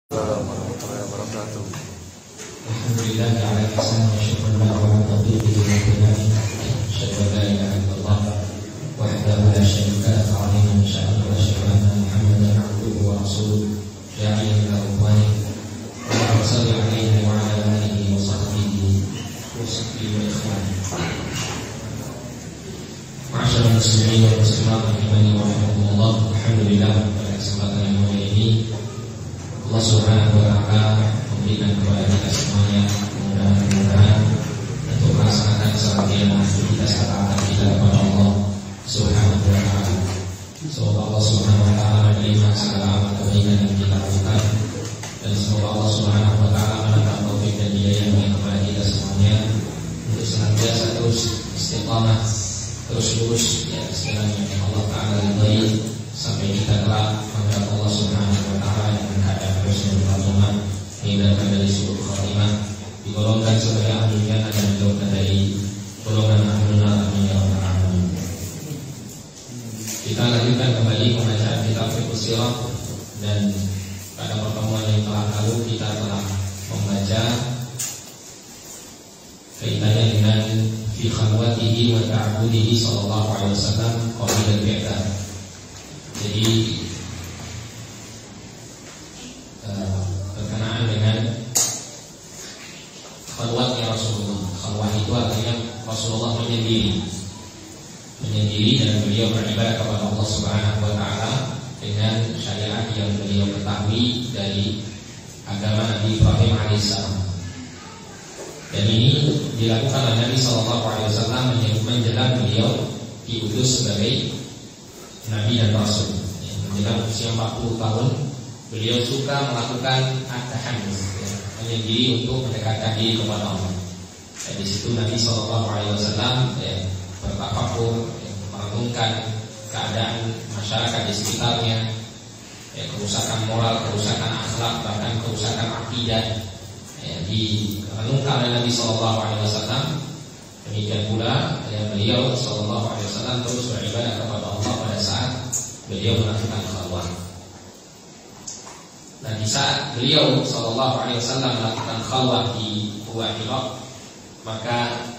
Assalamualaikum warahmatullahi wabarakatuh. Alhamdulillah ala ihsan wa syukurna wa taufiqi wa hidayah. Asyhadu an la ilaha illallah wahdahu la syarika lahu ta'ziman sya'an wa asyhadu anna Muhammadan 'abduhu wa rasuluh da'iyan ila ridwani. Allahumma shalli 'alaihi wa 'ala alihi wa sahbihi wa ikhwani. Ma'asyiral muslimin wal muslimat rahimani wa rahimakumullah. Alhamdulillah pada kesempatan yang mulia ini Allah Subhanahu wa ta'ala memberikan kepada kita semuanya mudah-mudahan untuk melaksanakan sebagian aktivitas ketaatan kita kepada Allah Subhanahu wa ta'ala. Semoga Allah Subhanahu wa ta'ala menerima segala amal kebaikan yang kita lakukan, dan semoga Allah Subhanahu wa ta'ala menambah taufik dan hidayahnya kepada kita semuanya untuk senantiasa terus istiqamah, terus lurus ya sekiranya Allah ta'ala ridai sampai kita kelak menghadap Allah Subhanahu wa ta'ala dengan keadaan husnul khatimah, dihindarkan dari su'ul khatimah, digolongkan sebagai ahli jannah dan dijauhkan dari golongan ahlun nar, amin ya rabbal alamin. Kita lanjutkan kembali pembacaan kitab Fiqh Sirah, dan pada pertemuan yang telah lalu kita telah membaca kaitannya dengan fi khalwatihi wa ta'budihi sallallahu alaihi wasallam qabla al-bi'tsah. Jadi berkenaan dengan khalwatnya Rasulullah. Khalwat itu artinya Rasulullah menyendiri dan beliau beribadah kepada Allah Subhanahu wa ta'ala dengan syariat yang beliau ketahui dari agama Nabi Ibrahim alaihissalam. Dan ini dilakukan oleh Nabi sallallahu alaihi wasallam menjelang beliau diutus sebagai Nabi dan Rasul. Menjelang usia 40 tahun beliau suka melakukan at-tahannus, menyendiri untuk mendekatkan diri kepada Allah. Di situ Nabi SAW bertafakur, merenungkan keadaan masyarakat di sekitarnya, kerusakan moral, kerusakan akhlak, bahkan kerusakan akidah, direnungkan oleh Nabi SAW. Demikian pula beliau SAW terus beribadah kepada Allah pada saat beliau melakukan khalwat. Dan di saat beliau SAW melakukan khalwat di Gua Hira, maka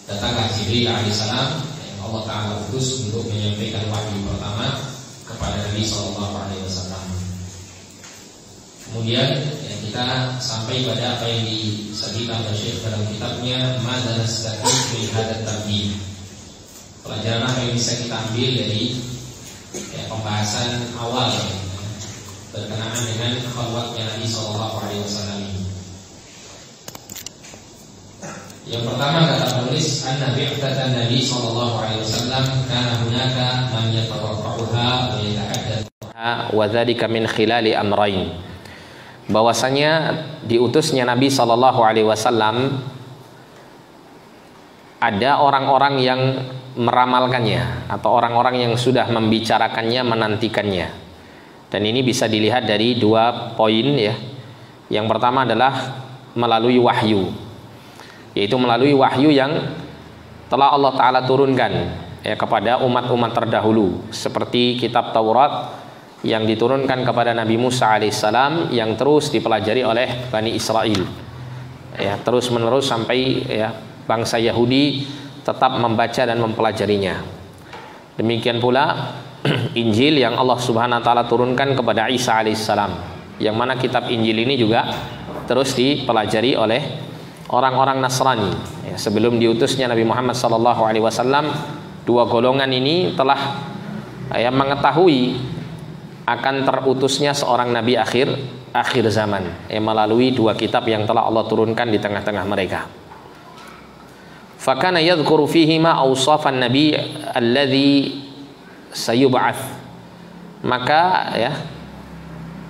datanglah Jibril alaihissalam yang Allah Ta'ala utus untuk menyampaikan wahyu pertama kepada Nabi SAW. Kemudian kita sampai pada apa yang disebutkan oleh Syekh dalam kitabnya Madzan Nastaqim min Hadat Tabdil. Pelajaran apa yang bisa kita ambil dari pembahasan awal berkenaan dengan khalwatnya Nabi SAW ini. Yang pertama kata penulis, an-bi'tsatan Nabi SAW kana hunaka man yatawaqqa'uha wa yata'addaduha wa dzalika min khilali amrayn. Bahwasanya diutusnya Nabi SAW ada orang-orang yang meramalkannya atau orang-orang yang sudah membicarakannya, menantikannya. Dan ini bisa dilihat dari dua poin ya. Yang pertama adalah melalui wahyu, yaitu melalui wahyu yang telah Allah Ta'ala turunkan kepada umat-umat terdahulu, seperti kitab Taurat yang diturunkan kepada Nabi Musa alaihissalam, yang terus dipelajari oleh Bani Israel terus menerus sampai bangsa Yahudi tetap membaca dan mempelajarinya. Demikian pula Injil yang Allah Subhanahu wa ta'ala turunkan kepada Isa alaihissalam, yang mana kitab Injil ini juga terus dipelajari oleh orang-orang Nasrani. Sebelum diutusnya Nabi Muhammad SAW, dua golongan ini telah mengetahui akan terutusnya seorang nabi akhir zaman melalui dua kitab yang telah Allah turunkan di tengah-tengah mereka. Fakana yadhkuru fihi ma awsafan nabi alladhi sayub'ats. Maka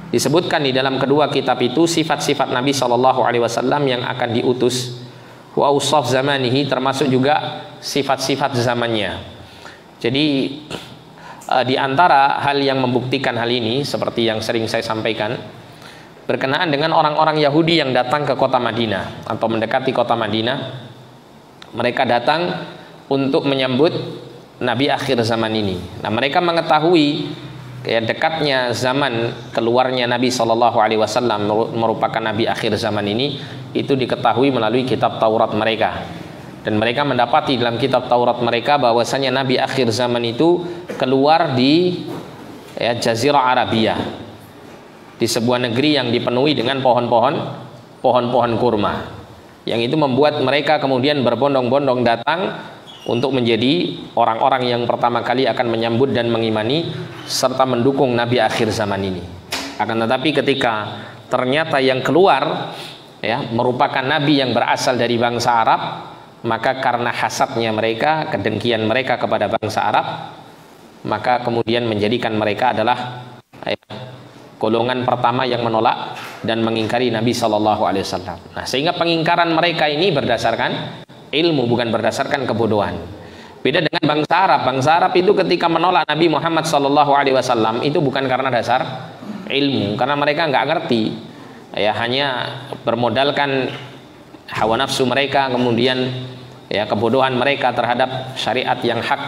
disebutkan di dalam kedua kitab itu sifat-sifat Nabi SAW yang akan diutus, wa awsaf zamanihi, termasuk juga sifat-sifat zamannya. Jadi di antara hal yang membuktikan hal ini, seperti yang sering saya sampaikan, berkenaan dengan orang-orang Yahudi yang datang ke kota Madinah atau mendekati kota Madinah. Mereka datang untuk menyambut Nabi akhir zaman ini. Nah, mereka mengetahui ya, dekatnya zaman keluarnya Nabi Shallallahu Alaihi Wasallam merupakan Nabi akhir zaman ini, itu diketahui melalui kitab Taurat mereka, dan mereka mendapati dalam kitab Taurat mereka bahwasanya Nabi akhir zaman itu keluar di Jazirah Arabia, di sebuah negeri yang dipenuhi dengan pohon-pohon kurma, yang itu membuat mereka kemudian berbondong-bondong datang untuk menjadi orang-orang yang pertama kali akan menyambut dan mengimani serta mendukung Nabi akhir zaman ini. Akan tetapi ketika ternyata yang keluar merupakan Nabi yang berasal dari bangsa Arab, maka karena hasadnya mereka, kedengkian mereka kepada bangsa Arab, maka kemudian menjadikan mereka adalah golongan pertama yang menolak dan mengingkari Nabi Shallallahu Alaihi Wasallam. Nah, sehingga pengingkaran mereka ini berdasarkan ilmu, bukan berdasarkan kebodohan. Beda dengan bangsa Arab. Bangsa Arab itu ketika menolak Nabi Muhammad Shallallahu Alaihi Wasallam itu bukan karena dasar ilmu, karena mereka nggak ngerti, hanya bermodalkan hawa nafsu mereka, kemudian kebodohan mereka terhadap syariat yang hak,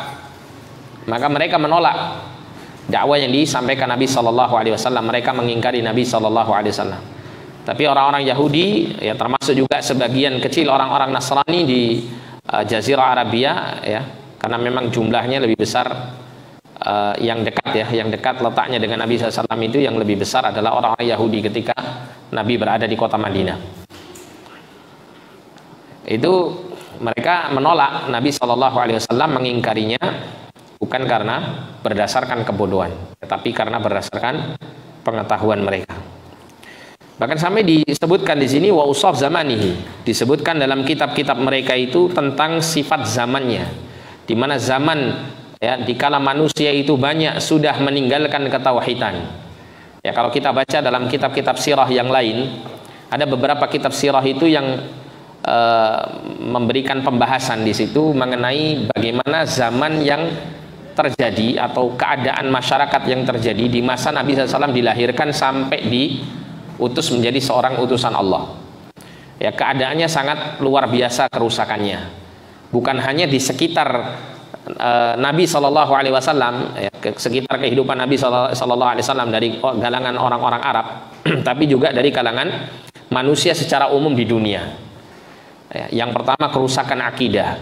maka mereka menolak dakwah yang disampaikan Nabi Shallallahu Alaihi Wasallam. Mereka mengingkari Nabi Shallallahu Alaihi Wasallam. Tapi orang-orang Yahudi, termasuk juga sebagian kecil orang-orang Nasrani di Jazirah Arabia, karena memang jumlahnya lebih besar, yang dekat letaknya dengan Nabi SAW itu yang lebih besar adalah orang-orang Yahudi ketika Nabi berada di kota Madinah. Itu mereka menolak Nabi Shallallahu Alaihi Wasallam, mengingkarinya bukan karena berdasarkan kebodohan, tetapi karena berdasarkan pengetahuan mereka. Bahkan sampai disebutkan di sini wa usaf zamanihi, disebutkan dalam kitab-kitab mereka itu tentang sifat zamannya, di mana zaman dikala manusia itu banyak sudah meninggalkan ketauhidan. Kalau kita baca dalam kitab-kitab sirah yang lain, ada beberapa kitab sirah itu yang memberikan pembahasan di situ mengenai bagaimana zaman yang terjadi atau keadaan masyarakat yang terjadi di masa Nabi SAW dilahirkan sampai diutus menjadi seorang utusan Allah. Keadaannya sangat luar biasa kerusakannya. Bukan hanya di sekitar Nabi Shallallahu Alaihi Wasallam, sekitar kehidupan Nabi Shallallahu Alaihi Wasallam dari kalangan orang-orang Arab, tapi juga dari kalangan manusia secara umum di dunia. Yang pertama, kerusakan akidah.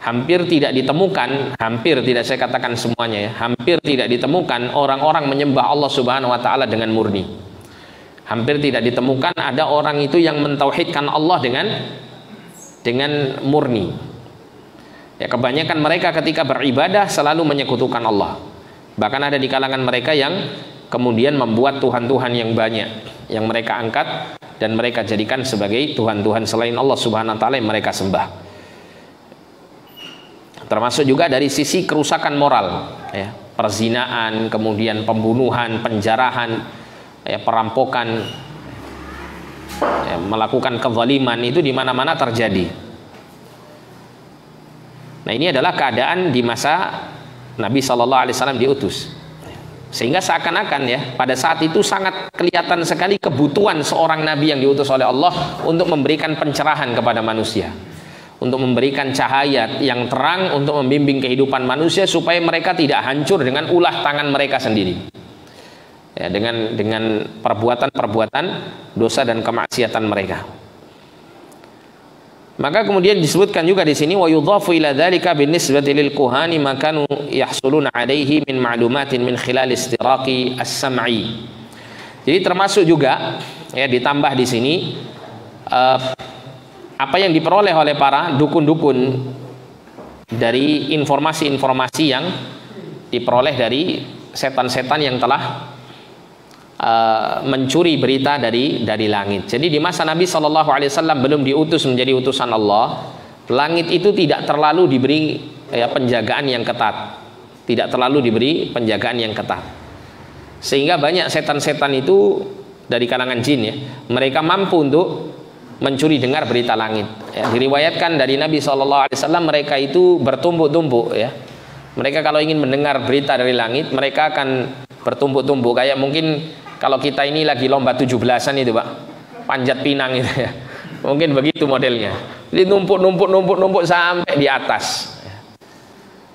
Hampir tidak ditemukan, hampir tidak saya katakan semuanya, hampir tidak ditemukan orang-orang menyembah Allah Subhanahu Wa Taala dengan murni. Hampir tidak ditemukan ada orang itu yang mentauhidkan Allah dengan murni. Kebanyakan mereka ketika beribadah selalu menyekutukan Allah. Bahkan ada di kalangan mereka yang kemudian membuat Tuhan-Tuhan yang banyak yang mereka angkat dan mereka jadikan sebagai Tuhan-Tuhan selain Allah Subhanahu Wa Taala yang mereka sembah. Termasuk juga dari sisi kerusakan moral, perzinaan, kemudian pembunuhan, penjarahan, perampokan, melakukan kezaliman itu di mana-mana terjadi. Nah, ini adalah keadaan di masa Nabi Shallallahu Alaihi Wasallam diutus, sehingga seakan-akan pada saat itu sangat kelihatan sekali kebutuhan seorang Nabi yang diutus oleh Allah untuk memberikan pencerahan kepada manusia, untuk memberikan cahaya yang terang untuk membimbing kehidupan manusia supaya mereka tidak hancur dengan ulah tangan mereka sendiri, dengan perbuatan-perbuatan dosa dan kemaksiatan mereka. Maka kemudian disebutkan juga di sini wa yudhafu ila dzalika binisbati lil kuhani ma kanu yahsuluna alaihi min ma'lumatin min khilal istiraqi as-sam'i. Jadi termasuk juga ditambah di sini apa yang diperoleh oleh para dukun-dukun dari informasi-informasi yang diperoleh dari setan-setan yang telah mencuri berita dari langit. Jadi di masa Nabi Shallallahu Alaihi Wasallam belum diutus menjadi utusan Allah, langit itu tidak terlalu diberi penjagaan yang ketat, tidak terlalu diberi penjagaan yang ketat, sehingga banyak setan-setan itu dari kalangan jin mereka mampu untuk mencuri dengar berita langit. Diriwayatkan dari Nabi Shallallahu Alaihi Wasallam mereka itu bertumpuk-tumpuk Mereka kalau ingin mendengar berita dari langit mereka akan bertumpuk-tumpuk, kayak mungkin kalau kita ini lagi lomba 17-an itu Pak, panjat pinang itu mungkin begitu modelnya. Jadi numpuk sampai di atas.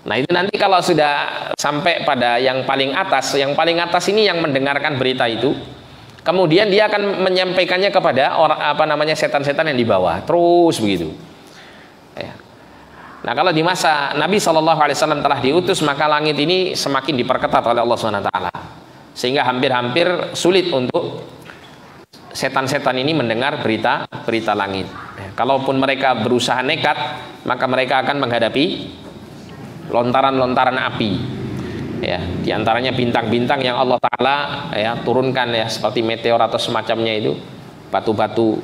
Nah itu nanti kalau sudah sampai pada yang paling atas ini yang mendengarkan berita itu, kemudian dia akan menyampaikannya kepada orang setan-setan yang di bawah, terus begitu. Ya. Nah kalau di masa Nabi SAW telah diutus, maka langit ini semakin diperketat oleh Allah SWT, sehingga hampir-hampir sulit untuk setan-setan ini mendengar berita langit. Ya. Kalaupun mereka berusaha nekat, maka mereka akan menghadapi lontaran-lontaran api, ya, diantaranya bintang-bintang yang Allah Ta'ala ya turunkan ya, seperti meteor atau semacamnya itu, batu-batu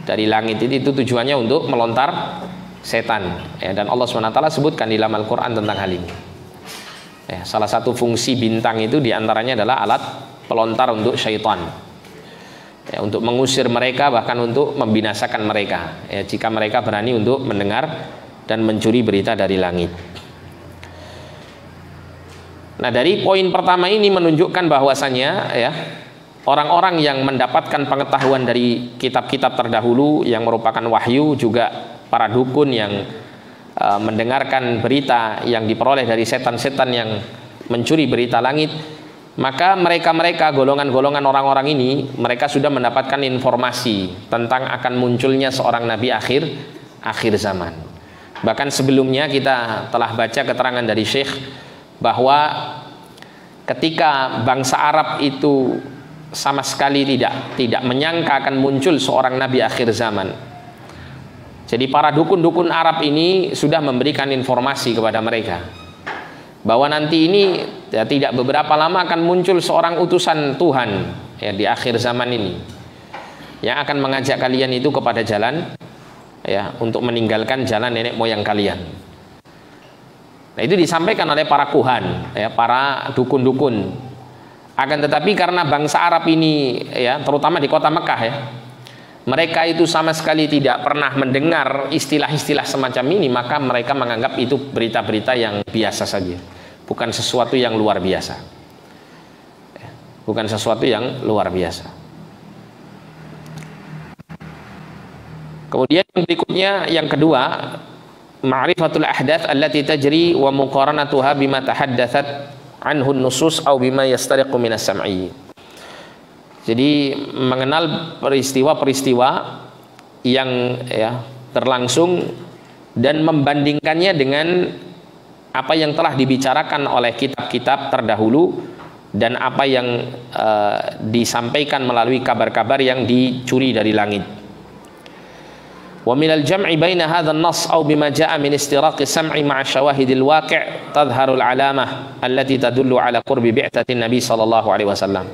dari langit itu tujuannya untuk melontar setan, ya, dan Allah SWT sebutkan di dalam Al-Quran tentang hal ini. Ya, salah satu fungsi bintang itu diantaranya adalah alat pelontar untuk syaitan, ya, untuk mengusir mereka, bahkan untuk membinasakan mereka, ya, jika mereka berani untuk mendengar dan mencuri berita dari langit. Nah dari poin pertama ini menunjukkan bahwasanya ya, orang-orang yang mendapatkan pengetahuan dari kitab-kitab terdahulu yang merupakan wahyu, juga para dukun yang mendengarkan berita yang diperoleh dari setan-setan yang mencuri berita langit, maka mereka golongan-golongan orang-orang ini, mereka sudah mendapatkan informasi tentang akan munculnya seorang nabi akhir zaman. Bahkan sebelumnya kita telah baca keterangan dari Syekh bahwa ketika bangsa Arab itu sama sekali tidak menyangka akan muncul seorang nabi akhir zaman. Jadi para dukun-dukun Arab ini sudah memberikan informasi kepada mereka bahwa nanti ini ya, tidak beberapa lama akan muncul seorang utusan Tuhan ya, di akhir zaman ini, yang akan mengajak kalian itu kepada jalan ya, untuk meninggalkan jalan nenek moyang kalian. Nah itu disampaikan oleh para kuhan, ya, para dukun-dukun. Akan tetapi karena bangsa Arab ini ya, terutama di kota Mekah ya, mereka itu sama sekali tidak pernah mendengar istilah-istilah semacam ini, maka mereka menganggap itu berita-berita yang biasa saja, bukan sesuatu yang luar biasa, bukan sesuatu yang luar biasa. Kemudian yang berikutnya, yang kedua, ma'rifatul ahdath allati tajri wa muqaranatuha bima tahaddathat anhu nusus au bima yastariqu minas sam'i. Jadi mengenal peristiwa-peristiwa yang ya, berlangsung dan membandingkannya dengan apa yang telah dibicarakan oleh kitab-kitab terdahulu dan apa yang disampaikan melalui kabar-kabar yang dicuri dari langit. Wa minal jam'i baina hadha an-nass aw bima jaa'a min istiraqi sam'i ma'a syawahidil waqi' tadhharu al-'alamah allati tadullu 'ala qurbi bi'tsatin nabi sallallahu alaihi wasallam.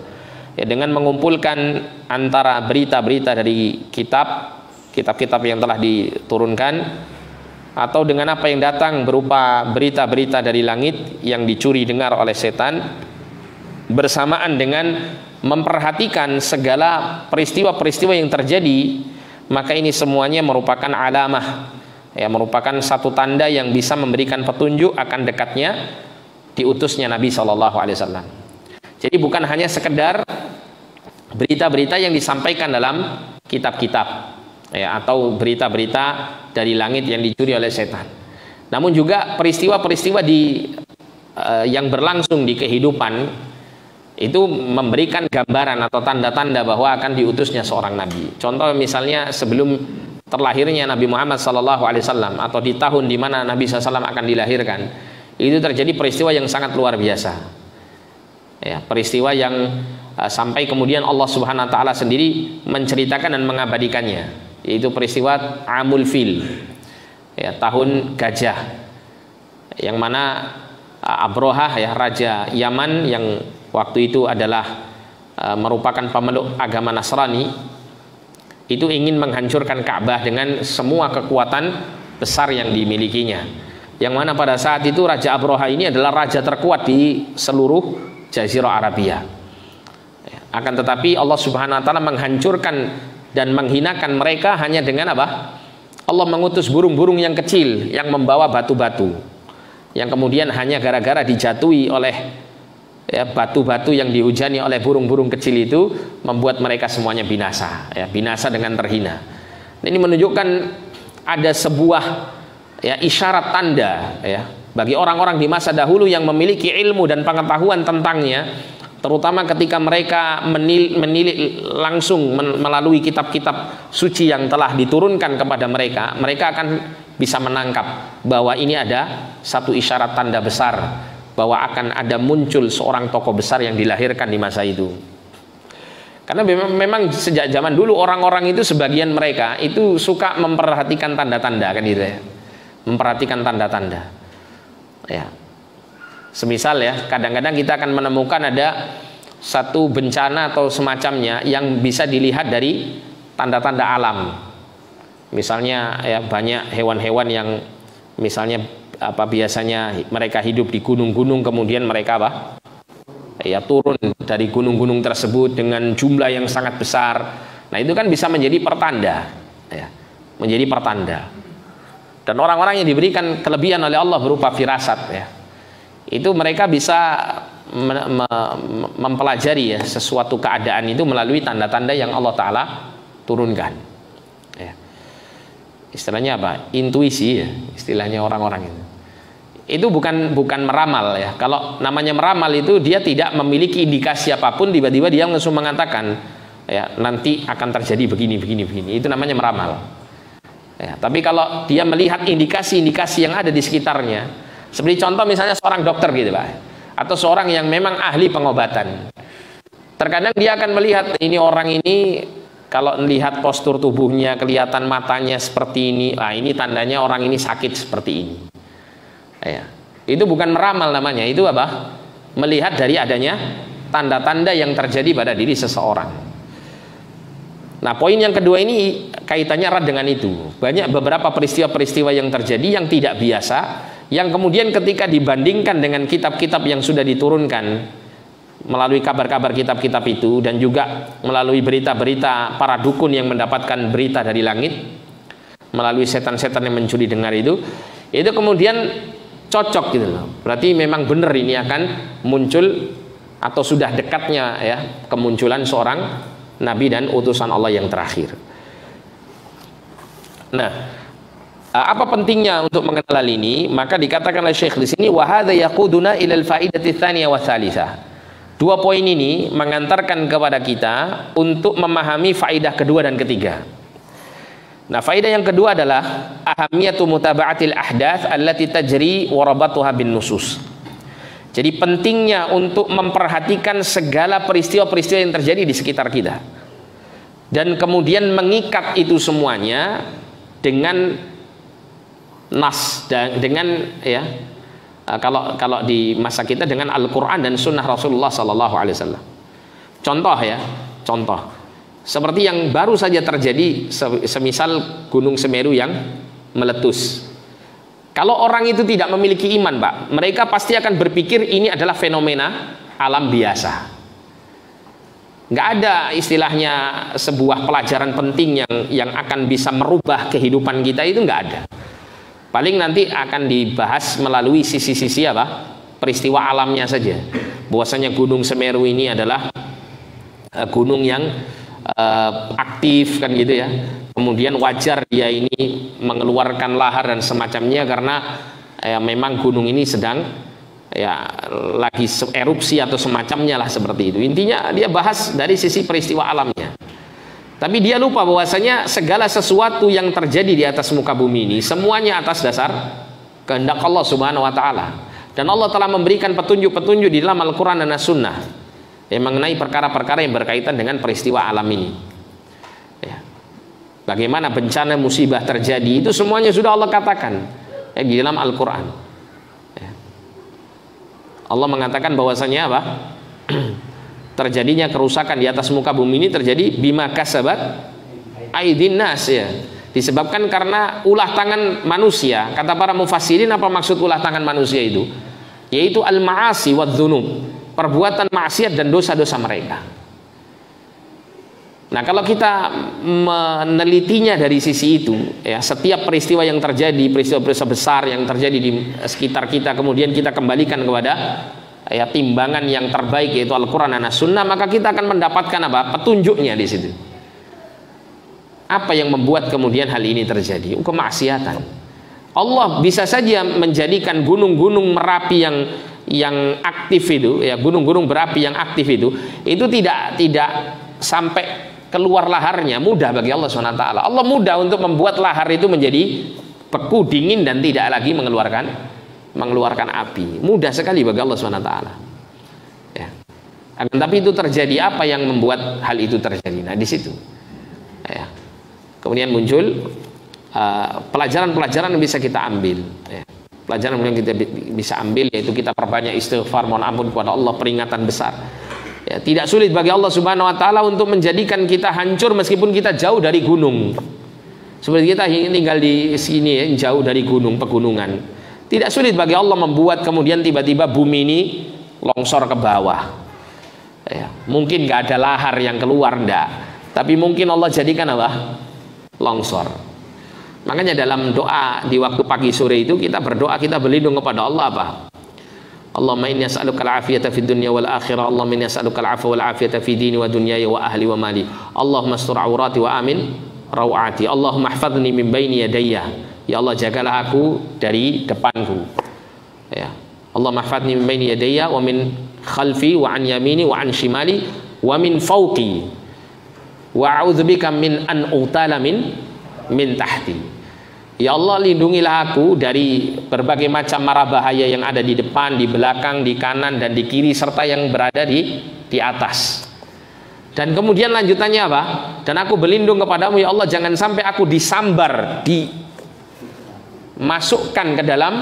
Ya, dengan mengumpulkan antara berita-berita dari kitab-kitab yang telah diturunkan atau dengan apa yang datang berupa berita-berita dari langit yang dicuri dengar oleh setan, bersamaan dengan memperhatikan segala peristiwa-peristiwa yang terjadi, maka ini semuanya merupakan alamah, ya, merupakan satu tanda yang bisa memberikan petunjuk akan dekatnya diutusnya Nabi SAW. Jadi bukan hanya sekedar berita-berita yang disampaikan dalam kitab-kitab ya, atau berita-berita dari langit yang dicuri oleh setan, namun juga peristiwa-peristiwa yang berlangsung di kehidupan itu memberikan gambaran atau tanda-tanda bahwa akan diutusnya seorang nabi. Contoh misalnya sebelum terlahirnya Nabi Muhammad SAW atau di tahun di mana Nabi SAW akan dilahirkan, itu terjadi peristiwa yang sangat luar biasa. Ya, peristiwa yang sampai kemudian Allah Subhanahu Wa Taala sendiri menceritakan dan mengabadikannya, yaitu peristiwa Amul Fil, ya, tahun gajah, yang mana Abrohah ya, raja Yaman yang waktu itu adalah merupakan pemeluk agama Nasrani, itu ingin menghancurkan Ka'bah dengan semua kekuatan besar yang dimilikinya, yang mana pada saat itu Raja Abroha ini adalah raja terkuat di seluruh Jazirah Arabia. Akan tetapi Allah Subhanahu Wa Taala menghancurkan dan menghinakan mereka hanya dengan apa? Allah mengutus burung-burung yang kecil yang membawa batu-batu, yang kemudian hanya gara-gara dijatuhi oleh ya, batu-batu yang dihujani oleh burung-burung kecil itu membuat mereka semuanya binasa, ya, binasa dengan terhina. Ini menunjukkan ada sebuah ya, isyarat tanda ya, bagi orang-orang di masa dahulu yang memiliki ilmu dan pengetahuan tentangnya, terutama ketika mereka menilik langsung melalui kitab-kitab suci yang telah diturunkan kepada mereka, mereka akan bisa menangkap bahwa ini ada satu isyarat tanda besar bahwa akan ada muncul seorang tokoh besar yang dilahirkan di masa itu. Karena memang sejak zaman dulu orang-orang itu sebagian mereka itu suka memperhatikan tanda-tanda, kan gitu ya. Memperhatikan tanda-tanda. Ya. Semisal ya, kadang-kadang kita akan menemukan ada satu bencana atau semacamnya yang bisa dilihat dari tanda-tanda alam. Misalnya ya, banyak hewan-hewan yang misalnya biasanya mereka hidup di gunung-gunung, kemudian mereka ya turun dari gunung-gunung tersebut dengan jumlah yang sangat besar. Nah, itu kan bisa menjadi pertanda ya, menjadi pertanda. Dan orang-orang yang diberikan kelebihan oleh Allah berupa firasat ya, itu mereka bisa mempelajari ya sesuatu keadaan itu melalui tanda-tanda yang Allah Ta'ala turunkan ya. Istilahnya apa? Intuisi ya, istilahnya orang-orang itu bukan meramal ya. Kalau namanya meramal itu dia tidak memiliki indikasi apapun, tiba-tiba dia langsung mengatakan ya nanti akan terjadi begini. Itu namanya meramal ya. Tapi kalau dia melihat indikasi-indikasi yang ada di sekitarnya, seperti contoh misalnya seorang dokter gitu Pak, atau seorang yang memang ahli pengobatan, terkadang dia akan melihat ini orang ini kalau melihat postur tubuhnya, kelihatan matanya seperti ini, ini tandanya orang ini sakit seperti ini ya. Itu bukan meramal namanya, itu apa? Melihat dari adanya tanda-tanda yang terjadi pada diri seseorang. Nah, poin yang kedua ini kaitannya erat dengan itu. Banyak beberapa peristiwa-peristiwa yang terjadi yang tidak biasa, yang kemudian ketika dibandingkan dengan kitab-kitab yang sudah diturunkan melalui kabar-kabar kitab-kitab itu, dan juga melalui berita-berita para dukun yang mendapatkan berita dari langit melalui setan-setan yang mencuri dengar itu kemudian cocok gitu loh. Berarti memang benar ini akan muncul atau sudah dekatnya ya kemunculan seorang nabi dan utusan Allah yang terakhir. Nah, apa pentingnya untuk mengenal hal ini? Maka dikatakan oleh Syekh di sini, wa hadza yaquduna ila al-faidati tsaniyah wa tsalitsah. Dua poin ini mengantarkan kepada kita untuk memahami faidah kedua dan ketiga. Nah, faidah yang kedua adalah ahamiyatu mutaba'atil ahdath allati tajri wa rabatuha bin nusus. Jadi pentingnya untuk memperhatikan segala peristiwa-peristiwa yang terjadi di sekitar kita, dan kemudian mengikat itu semuanya dengan nas, dan dengan ya kalau di masa kita dengan Al-Quran dan Sunnah Rasulullah SAW. Contoh seperti yang baru saja terjadi, semisal Gunung Semeru yang meletus. Kalau orang itu tidak memiliki iman Pak, mereka pasti akan berpikir ini adalah fenomena alam biasa. Nggak ada istilahnya sebuah pelajaran penting yang akan bisa merubah kehidupan kita, itu nggak ada. Paling nanti akan dibahas melalui sisi-sisi peristiwa alamnya saja. Bahwasanya Gunung Semeru ini adalah gunung yang aktif kan gitu ya. Kemudian wajar dia ini mengeluarkan lahar dan semacamnya karena memang gunung ini sedang lagi erupsi atau semacamnya lah seperti itu. Intinya dia bahas dari sisi peristiwa alamnya. Tapi dia lupa bahwasanya segala sesuatu yang terjadi di atas muka bumi ini semuanya atas dasar kehendak Allah Subhanahu wa taala. Dan Allah telah memberikan petunjuk-petunjuk di dalam Al-Qur'an dan As-Sunnah yang mengenai perkara-perkara yang berkaitan dengan peristiwa alam ini. Ya. Bagaimana bencana musibah terjadi, itu semuanya sudah Allah katakan di dalam Al-Qur'an. Ya. Allah mengatakan bahwasanya terjadinya kerusakan di atas muka bumi ini terjadi bima kasabat aidin nas ya. Disebabkan karena ulah tangan manusia. Kata para mufassirin, apa maksud ulah tangan manusia itu? Yaitu al-ma'asi wa dzunub, perbuatan maksiat dan dosa-dosa mereka. Nah, kalau kita menelitinya dari sisi itu, ya, setiap peristiwa yang terjadi, peristiwa-peristiwa besar yang terjadi di sekitar kita, kemudian kita kembalikan kepada timbangan yang terbaik yaitu Al-Quran dan As-Sunnah, maka kita akan mendapatkan petunjuknya di situ. Apa yang membuat kemudian hal ini terjadi? Kemaksiatan. Allah bisa saja menjadikan gunung-gunung Merapi yang aktif itu, ya, gunung-gunung berapi yang aktif itu tidak sampai keluar laharnya, mudah bagi Allah SWT. Allah mudah untuk membuat lahar itu menjadi beku, dingin, dan tidak lagi mengeluarkan api. Mudah sekali bagi Allah SWT. Ya. Tapi itu terjadi, apa yang membuat hal itu terjadi? Nah, di situ. Ya. Kemudian muncul pelajaran-pelajaran yang bisa kita ambil. Ya. Pelajaran yang kita bisa ambil yaitu kita perbanyak istighfar, mohon ampun kepada Allah, peringatan besar. Ya, tidak sulit bagi Allah Subhanahu wa taala untuk menjadikan kita hancur meskipun kita jauh dari gunung. Seperti kita tinggal di sini, ya, jauh dari gunung, pegunungan. Tidak sulit bagi Allah membuat kemudian tiba-tiba bumi ini longsor ke bawah. Ya, mungkin nggak ada lahar yang keluar, enggak. Tapi mungkin Allah jadikan apa? Longsor. Makanya dalam doa di waktu pagi sore itu kita berdoa, kita berlindung kepada Allah apa? Allahumma inni as'aluka al-afiyata fid dunya wal akhirah. Allahumma inni as'aluka al-'afwa wal afiyata fi dini wa dunyaya wa ahli wa mali. Allahumma astur aurati wa amin rawati. Allahumma ihfazni min baini yadayya. Ya Allah, jagalah aku dari depanku. Ya. Allahumma ihfazni min baini yadayya wa min khalfi wa an yamini wa an shimali wa min fawqi. Wa a'udzubika min an utala min tahti. Ya Allah, lindungilah aku dari berbagai macam mara bahaya yang ada di depan, di belakang, di kanan, dan di kiri, serta yang berada di atas. Dan kemudian lanjutannya apa? Dan aku berlindung kepadamu ya Allah, jangan sampai aku disambar, dimasukkan ke dalam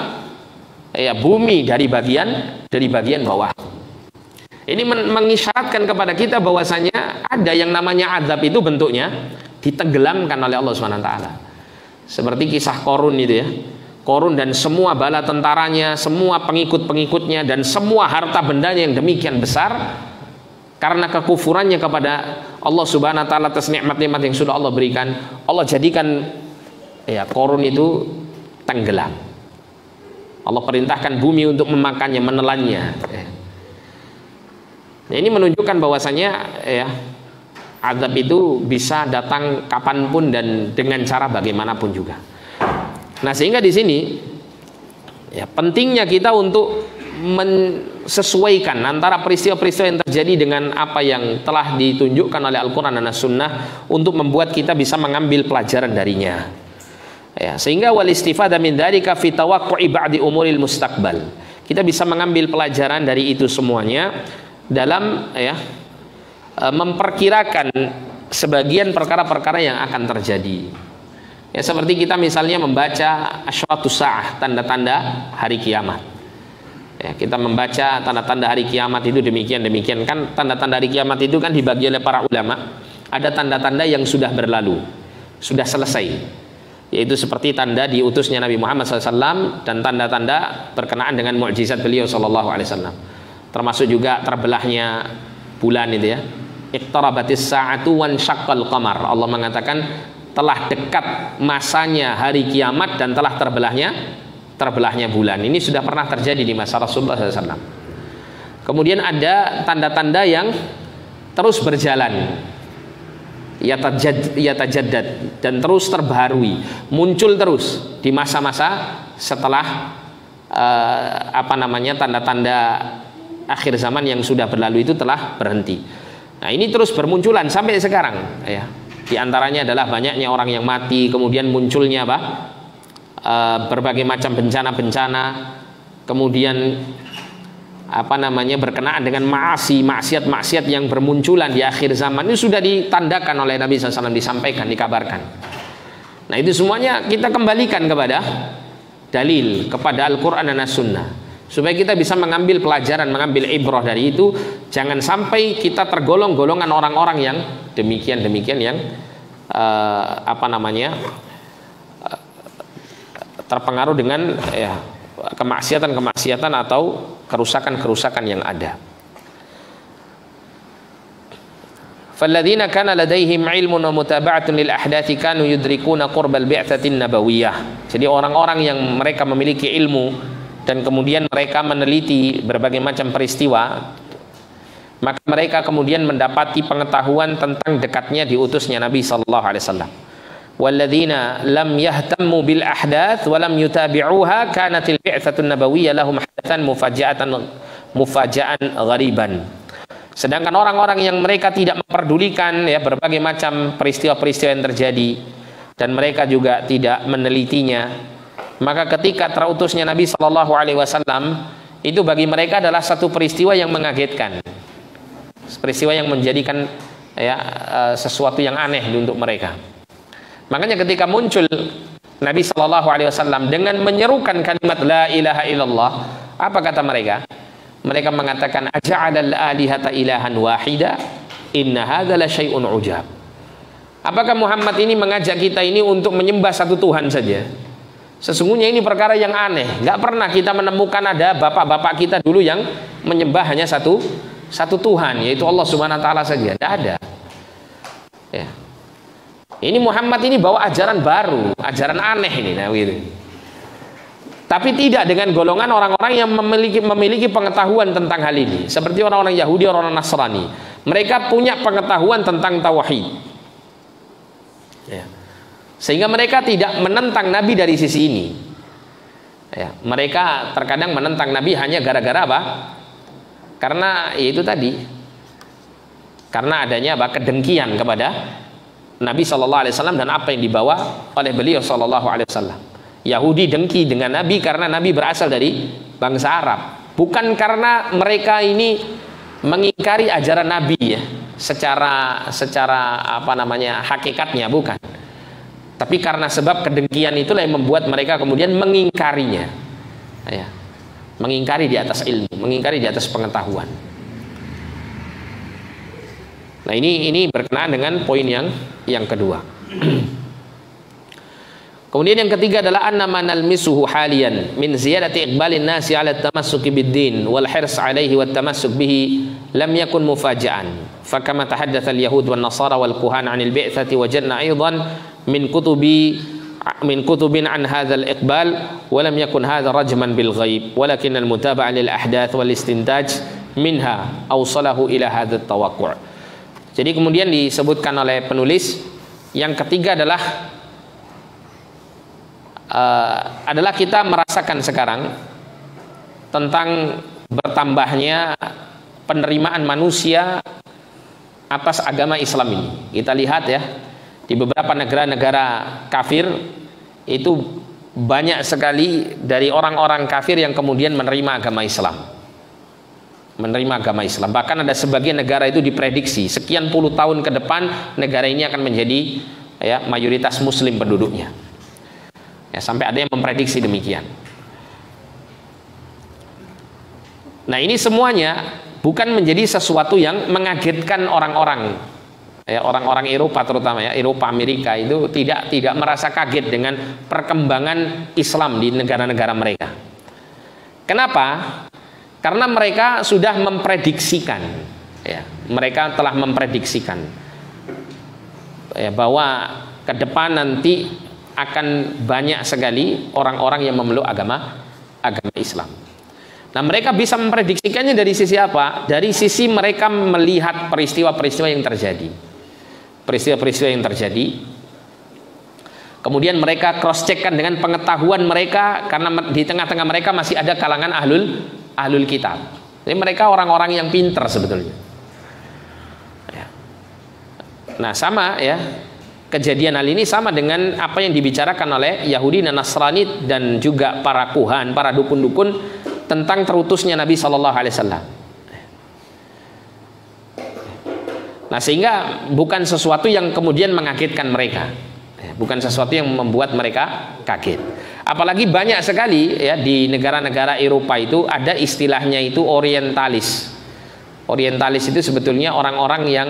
bumi dari bagian bawah. Ini mengisyaratkan kepada kita bahwasanya ada yang namanya azab itu bentuknya ditenggelamkan oleh Allah SWT. Seperti kisah Korun itu ya. Korun dan semua bala tentaranya, semua pengikut-pengikutnya, dan semua harta bendanya yang demikian besar karena kekufurannya kepada Allah Subhanahu wa taala atas nikmat-nikmat yang sudah Allah berikan, Allah jadikan Korun itu tenggelam. Allah perintahkan bumi untuk memakannya, menelannya. Nah, ini menunjukkan bahwasanya azab itu bisa datang kapanpun dan dengan cara bagaimanapun juga. Nah, sehingga di sini pentingnya kita untuk mensesuaikan antara peristiwa-peristiwa yang terjadi dengan apa yang telah ditunjukkan oleh Al-Quran dan As-Sunnah untuk membuat kita bisa mengambil pelajaran darinya. Sehingga wal istifada min dzalika fi tawaqqu'i ba'di umuril mustaqbal. Kita bisa mengambil pelajaran dari itu semuanya dalam memperkirakan sebagian perkara-perkara yang akan terjadi. Seperti kita misalnya membaca asyratus sa'ah, tanda-tanda hari kiamat. Kita membaca tanda-tanda hari kiamat itu demikian kan, tanda-tanda hari kiamat itu kan dibagi oleh para ulama. Ada tanda-tanda yang sudah berlalu, sudah selesai, yaitu seperti tanda diutusnya Nabi Muhammad SAW dan tanda-tanda berkenaan dengan mukjizat beliau SAW. Termasuk juga terbelahnya bulan itu ya. Iqtarabatis sa'atu wan syaqqal qamar. Allah mengatakan telah dekat masanya hari kiamat dan telah terbelahnya bulan. Ini sudah pernah terjadi di masa Rasulullah SAW. Kemudian ada tanda-tanda yang terus berjalan, yatajaddad, dan terus terbaharui, muncul terus di masa-masa setelah tanda-tanda akhir zaman yang sudah berlalu itu telah berhenti. Nah, ini terus bermunculan sampai sekarang ya. Di antaranya adalah banyaknya orang yang mati, kemudian munculnya berbagai macam bencana-bencana, kemudian berkenaan dengan maksiat-maksiat yang bermunculan di akhir zaman. Ini sudah ditandakan oleh Nabi SAW, disampaikan, dikabarkan. Nah, itu semuanya kita kembalikan kepada dalil, kepada Al-Quran dan As-Sunnah, supaya kita bisa mengambil pelajaran, mengambil ibrah dari itu. Jangan sampai kita tergolong golongan orang-orang yang demikian yang terpengaruh dengan kemaksiatan atau kerusakan yang ada. Falladzina kana ladaihim ilmun wa mutaba'atun lil ahdathi kanu yudrikuna qurbal bi'tsatin nabawiyah. Jadi orang-orang yang mereka memiliki ilmu dan kemudian mereka meneliti berbagai macam peristiwa, maka mereka kemudian mendapati pengetahuan tentang dekatnya diutusnya Nabi SAW. walladzina lam yahtammu bil ahdath wa lam yutabi'uha kanatil bi'tsatun nabawiyyah lahum hadatsan mufaja'an ghariban. Sedangkan orang-orang yang mereka tidak memperdulikan ya berbagai macam peristiwa-peristiwa yang terjadi dan mereka juga tidak menelitinya, maka ketika terutusnya Nabi Shallallahu Alaihi Wasallam itu bagi mereka adalah satu peristiwa yang mengagetkan, peristiwa yang menjadikan ya sesuatu yang aneh untuk mereka. Makanya ketika muncul Nabi Shallallahu Alaihi Wasallam dengan menyerukan kalimat la ilaha illallah, apa kata mereka? Mereka mengatakan aja'alal alihata ilahan wahida inna hadza la syai'un ujab. Apakah Muhammad ini mengajak kita ini untuk menyembah satu Tuhan saja? Sesungguhnya ini perkara yang aneh. Gak pernah kita menemukan ada bapak-bapak kita dulu yang menyembah hanya satu Tuhan, yaitu Allah Subhanahu wa taala saja. Tidak ada. Ya. Ini Muhammad ini bawa ajaran baru, ajaran aneh ini, nah gitu. Tapi tidak dengan golongan orang-orang yang memiliki pengetahuan tentang hal ini, seperti orang-orang Yahudi, orang-orang Nasrani. Mereka punya pengetahuan tentang tauhid, ya. Sehingga mereka tidak menentang Nabi dari sisi ini. Ya. Mereka terkadang menentang Nabi hanya gara-gara apa? Karena itu tadi, karena adanya apa? Kedengkian kepada Nabi Shallallahu Alaihi Wasallam dan apa yang dibawa oleh beliau Shallallahu Alaihi Wasallam. Yahudi dengki dengan Nabi karena Nabi berasal dari bangsa Arab, bukan karena mereka ini mengingkari ajaran Nabi ya, secara apa namanya hakikatnya, bukan. Tapi karena sebab kedengkian itulah yang membuat mereka kemudian mengingkarinya, ya, mengingkari di atas ilmu, mengingkari di atas pengetahuan. Nah ini berkenaan dengan poin yang kedua. Kemudian yang ketiga adalah anna manal misuhu haliyan min ziyadati iqbalin nasi ala tamassuki bid-din wal hirs alaihi wat tamassuk bihi lam yakun mufaja'an. Fakama tahaddatsa al-yahud wan nasara wal kuhan 'anil bi'tsati wajadna aidan min kutubin an hadzal iqbal wa lam yakun hadza rajman bil ghaib walakin al-mutaba'a lil ahdath wal istintaj minha awsalahu ila hadza at-tawaqqa'. Jadi kemudian disebutkan oleh penulis yang ketiga adalah kita merasakan sekarang tentang bertambahnya penerimaan manusia atas agama Islam ini. Kita lihat ya, di beberapa negara-negara kafir itu banyak sekali dari orang-orang kafir yang kemudian menerima agama Islam. Menerima agama Islam. Bahkan ada sebagian negara itu diprediksi sekian puluh tahun ke depan negara ini akan menjadi ya mayoritas muslim penduduknya. Ya, sampai ada yang memprediksi demikian. Nah ini semuanya bukan menjadi sesuatu yang mengagetkan orang-orang, ya, orang-orang Eropa terutama ya, Eropa Amerika itu tidak merasa kaget dengan perkembangan Islam di negara-negara mereka. Kenapa? Karena mereka sudah memprediksikan, ya, mereka telah memprediksikan ya, bahwa ke depan nanti akan banyak sekali orang-orang yang memeluk agama Islam. Nah mereka bisa memprediksikannya dari sisi apa? Dari sisi mereka melihat peristiwa-peristiwa yang terjadi, peristiwa-peristiwa yang terjadi. Kemudian mereka cross checkkan dengan pengetahuan mereka, karena di tengah-tengah mereka masih ada kalangan ahlul kitab. Jadi mereka orang-orang yang pintar sebetulnya. Nah sama ya. Kejadian hal ini sama dengan apa yang dibicarakan oleh Yahudi dan Nasrani dan juga para kuhan, para dukun-dukun tentang terutusnya Nabi Shallallahu Alaihi Wasallam. Nah sehingga bukan sesuatu yang kemudian mengagetkan mereka, bukan sesuatu yang membuat mereka kaget. Apalagi banyak sekali ya di negara-negara Eropa itu ada istilahnya itu orientalis. Orientalis itu sebetulnya orang-orang yang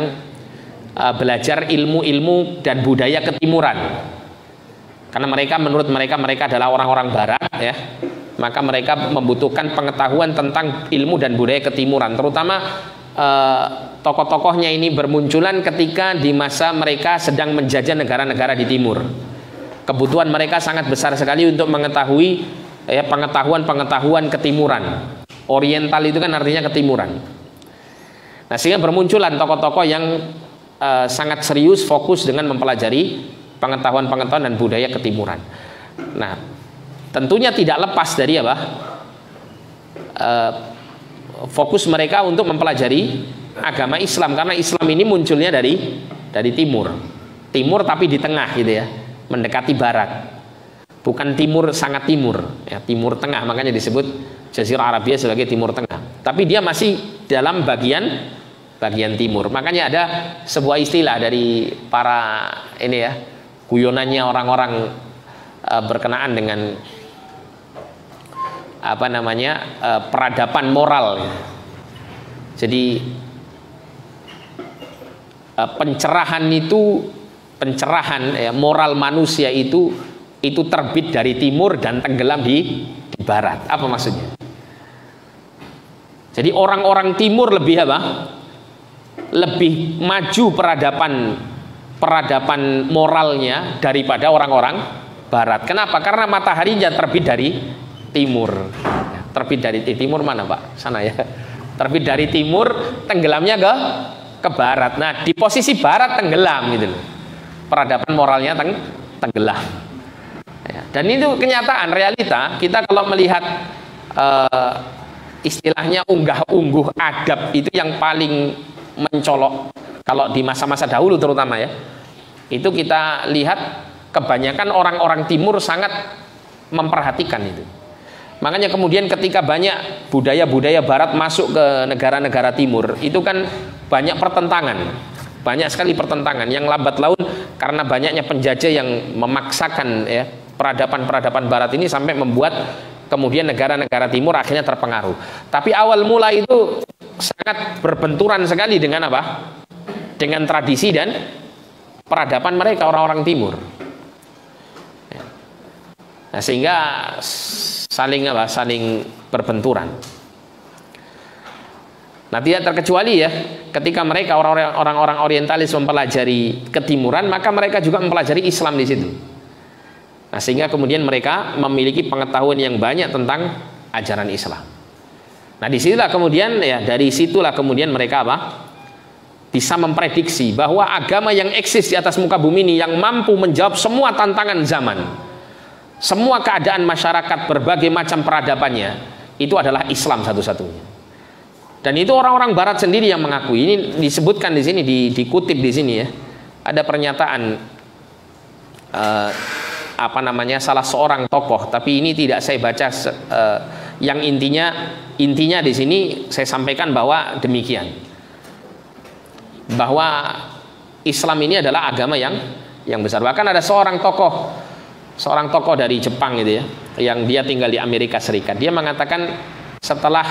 belajar ilmu-ilmu dan budaya ketimuran, karena menurut mereka adalah orang-orang barat ya, maka mereka membutuhkan pengetahuan tentang ilmu dan budaya ketimuran, terutama tokoh-tokohnya ini bermunculan ketika di masa mereka sedang menjajah negara-negara di timur. Kebutuhan mereka sangat besar sekali untuk mengetahui ya, pengetahuan ketimuran. Oriental itu kan artinya ketimuran. Nah sehingga bermunculan tokoh-tokoh yang sangat serius fokus dengan mempelajari pengetahuan-pengetahuan dan budaya ketimuran. Nah, tentunya tidak lepas dari apa? Fokus mereka untuk mempelajari agama Islam, karena Islam ini munculnya dari timur tapi di tengah gitu ya, mendekati barat, bukan timur sangat timur ya, timur tengah, makanya disebut Jazirah Arabia sebagai timur tengah, tapi dia masih dalam bagian timur. Makanya ada sebuah istilah dari para ini ya, guyonannya orang-orang berkenaan dengan apa namanya, peradaban moral. Jadi pencerahan ya, moral manusia itu terbit dari timur dan tenggelam di barat. Apa maksudnya? Jadi orang-orang timur lebih apa? Lebih maju peradaban moralnya daripada orang-orang barat. Kenapa? Karena mataharinya terbit dari timur. Terbit dari timur mana, Pak? Sana ya. Terbit dari timur, tenggelamnya ke barat. Nah, di posisi barat tenggelam gitu loh. Peradaban moralnya tenggelam. Ya, dan itu kenyataan, realita. Kita kalau melihat istilahnya unggah-ungguh adab itu yang paling mencolok kalau di masa-masa dahulu terutama ya, itu kita lihat kebanyakan orang-orang timur sangat memperhatikan itu. Makanya kemudian ketika banyak budaya-budaya barat masuk ke negara-negara timur, itu kan banyak pertentangan, banyak sekali pertentangan yang lambat laun karena banyaknya penjajah yang memaksakan ya peradaban barat ini sampai membuat kemudian negara-negara timur akhirnya terpengaruh. Tapi awal mula itu sangat berbenturan sekali dengan apa? Dengan tradisi dan peradaban mereka, orang-orang timur. Nah, sehingga saling berbenturan. Nah, tidak terkecuali ya, ketika mereka orang-orang orientalis mempelajari ketimuran, maka mereka juga mempelajari Islam di situ. Nah, sehingga kemudian mereka memiliki pengetahuan yang banyak tentang ajaran Islam. Nah, disitulah kemudian ya, dari situlah kemudian mereka apa? Bisa memprediksi bahwa agama yang eksis di atas muka bumi ini yang mampu menjawab semua tantangan zaman, semua keadaan masyarakat berbagai macam peradabannya, itu adalah Islam satu-satunya. Dan itu orang-orang Barat sendiri yang mengakui. Ini disebutkan di sini, dikutip di sini ya. Ada pernyataan apa namanya, salah seorang tokoh, tapi ini tidak saya baca yang intinya di sini saya sampaikan bahwa demikian, bahwa Islam ini adalah agama yang besar. Bahkan ada seorang tokoh dari Jepang gitu ya, yang dia tinggal di Amerika Serikat. Dia mengatakan setelah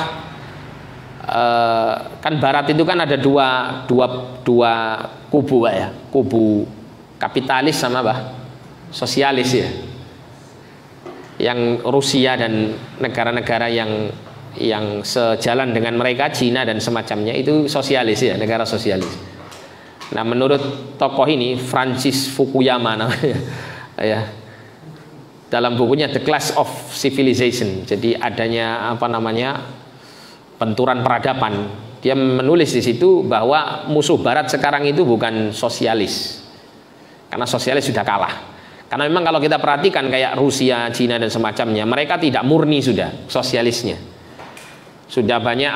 kan Barat itu kan ada dua kubu ya, kubu kapitalis sama sosialis ya. Yang Rusia dan negara-negara yang sejalan dengan mereka, Cina dan semacamnya, itu sosialis ya, negara sosialis. Nah, menurut tokoh ini, Francis Fukuyama namanya ya, dalam bukunya The Clash of Civilization, jadi adanya apa namanya, benturan peradaban, dia menulis di situ bahwa musuh Barat sekarang itu bukan sosialis, karena sosialis sudah kalah. Karena memang kalau kita perhatikan kayak Rusia, Cina dan semacamnya, mereka tidak murni sudah sosialisnya, sudah banyak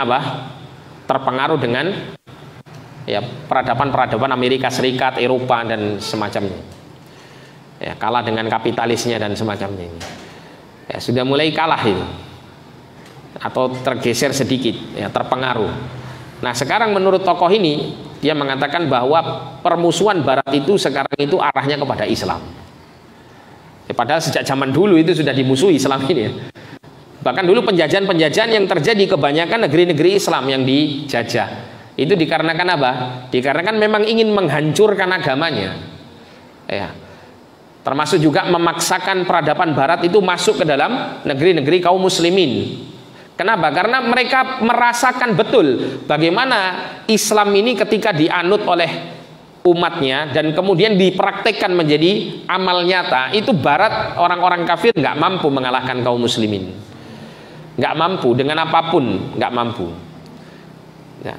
terpengaruh dengan ya peradaban Amerika Serikat, Eropa dan semacamnya. Ya, kalah dengan kapitalisnya dan semacamnya. Ya, sudah mulai kalah itu, atau tergeser sedikit, ya, terpengaruh. Nah, sekarang menurut tokoh ini, dia mengatakan bahwa permusuhan Barat itu sekarang itu arahnya kepada Islam. Ya, padahal sejak zaman dulu itu sudah dimusuhi Islam ini ya. Bahkan dulu penjajahan-penjajahan yang terjadi kebanyakan negeri-negeri Islam yang dijajah. Itu dikarenakan apa? Dikarenakan memang ingin menghancurkan agamanya. Ya. Termasuk juga memaksakan peradaban Barat itu masuk ke dalam negeri-negeri kaum muslimin. Kenapa? Karena mereka merasakan betul bagaimana Islam ini ketika dianut oleh umatnya dan kemudian dipraktekkan menjadi amal nyata, itu Barat, orang-orang kafir nggak mampu mengalahkan kaum muslimin, nggak mampu dengan apapun, nggak mampu. Nah,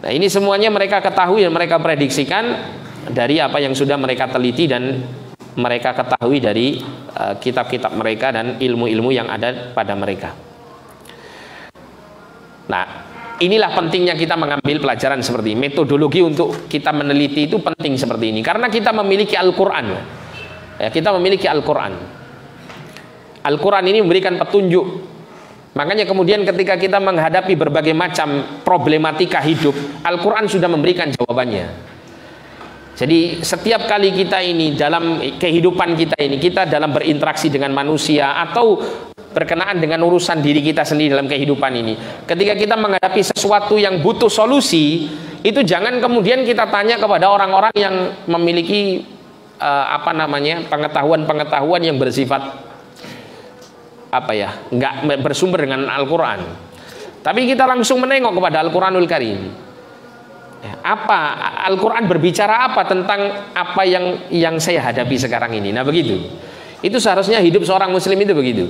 Nah, ini semuanya mereka ketahui dan mereka prediksikan dari apa yang sudah mereka teliti dan mereka ketahui dari kitab-kitab mereka dan ilmu-ilmu yang ada pada mereka. Nah, inilah pentingnya kita mengambil pelajaran seperti ini. Metodologi untuk kita meneliti itu penting seperti ini karena kita memiliki Al-Qur'an. Ya, kita memiliki Al-Qur'an. Al-Qur'an ini memberikan petunjuk. Makanya kemudian ketika kita menghadapi berbagai macam problematika hidup, Al-Quran sudah memberikan jawabannya. Jadi setiap kali kita ini dalam kehidupan kita ini, kita dalam berinteraksi dengan manusia atau berkenaan dengan urusan diri kita sendiri dalam kehidupan ini, ketika kita menghadapi sesuatu yang butuh solusi, itu jangan kemudian kita tanya kepada orang-orang yang memiliki pengetahuan-pengetahuan yang bersifat nggak bersumber dengan Al-Quran, tapi kita langsung menengok kepada Al-Quranul Karim. Apa Al-Quran berbicara apa tentang apa yang saya hadapi sekarang ini? Nah begitu. Itu seharusnya hidup seorang Muslim itu begitu.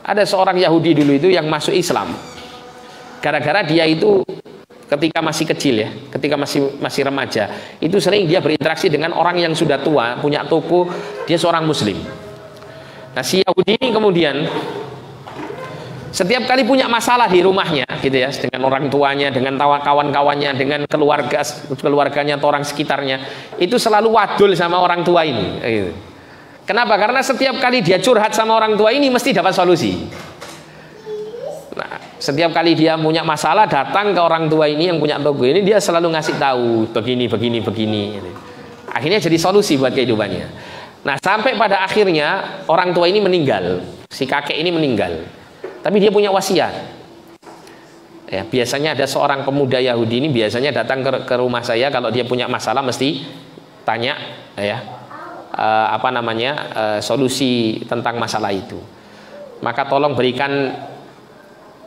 Ada seorang Yahudi dulu itu yang masuk Islam. Gara-gara dia itu ketika masih kecil ya, ketika masih remaja, itu sering dia berinteraksi dengan orang yang sudah tua, punya toko, dia seorang Muslim. Nah si Yahudi ini kemudian setiap kali punya masalah di rumahnya gitu ya, dengan orang tuanya, dengan kawan-kawannya, dengan keluarganya atau orang sekitarnya, itu selalu wadul sama orang tua ini gitu. Kenapa? Karena setiap kali dia curhat sama orang tua ini mesti dapat solusi. Nah, setiap kali dia punya masalah datang ke orang tua ini yang punya toko ini, dia selalu ngasih tahu begini gitu. Akhirnya jadi solusi buat kehidupannya. Nah sampai pada akhirnya orang tua ini meninggal, si kakek ini meninggal, tapi dia punya wasiat. Ya, biasanya ada seorang pemuda Yahudi ini biasanya datang ke rumah saya kalau dia punya masalah mesti tanya ya solusi tentang masalah itu. Maka tolong berikan,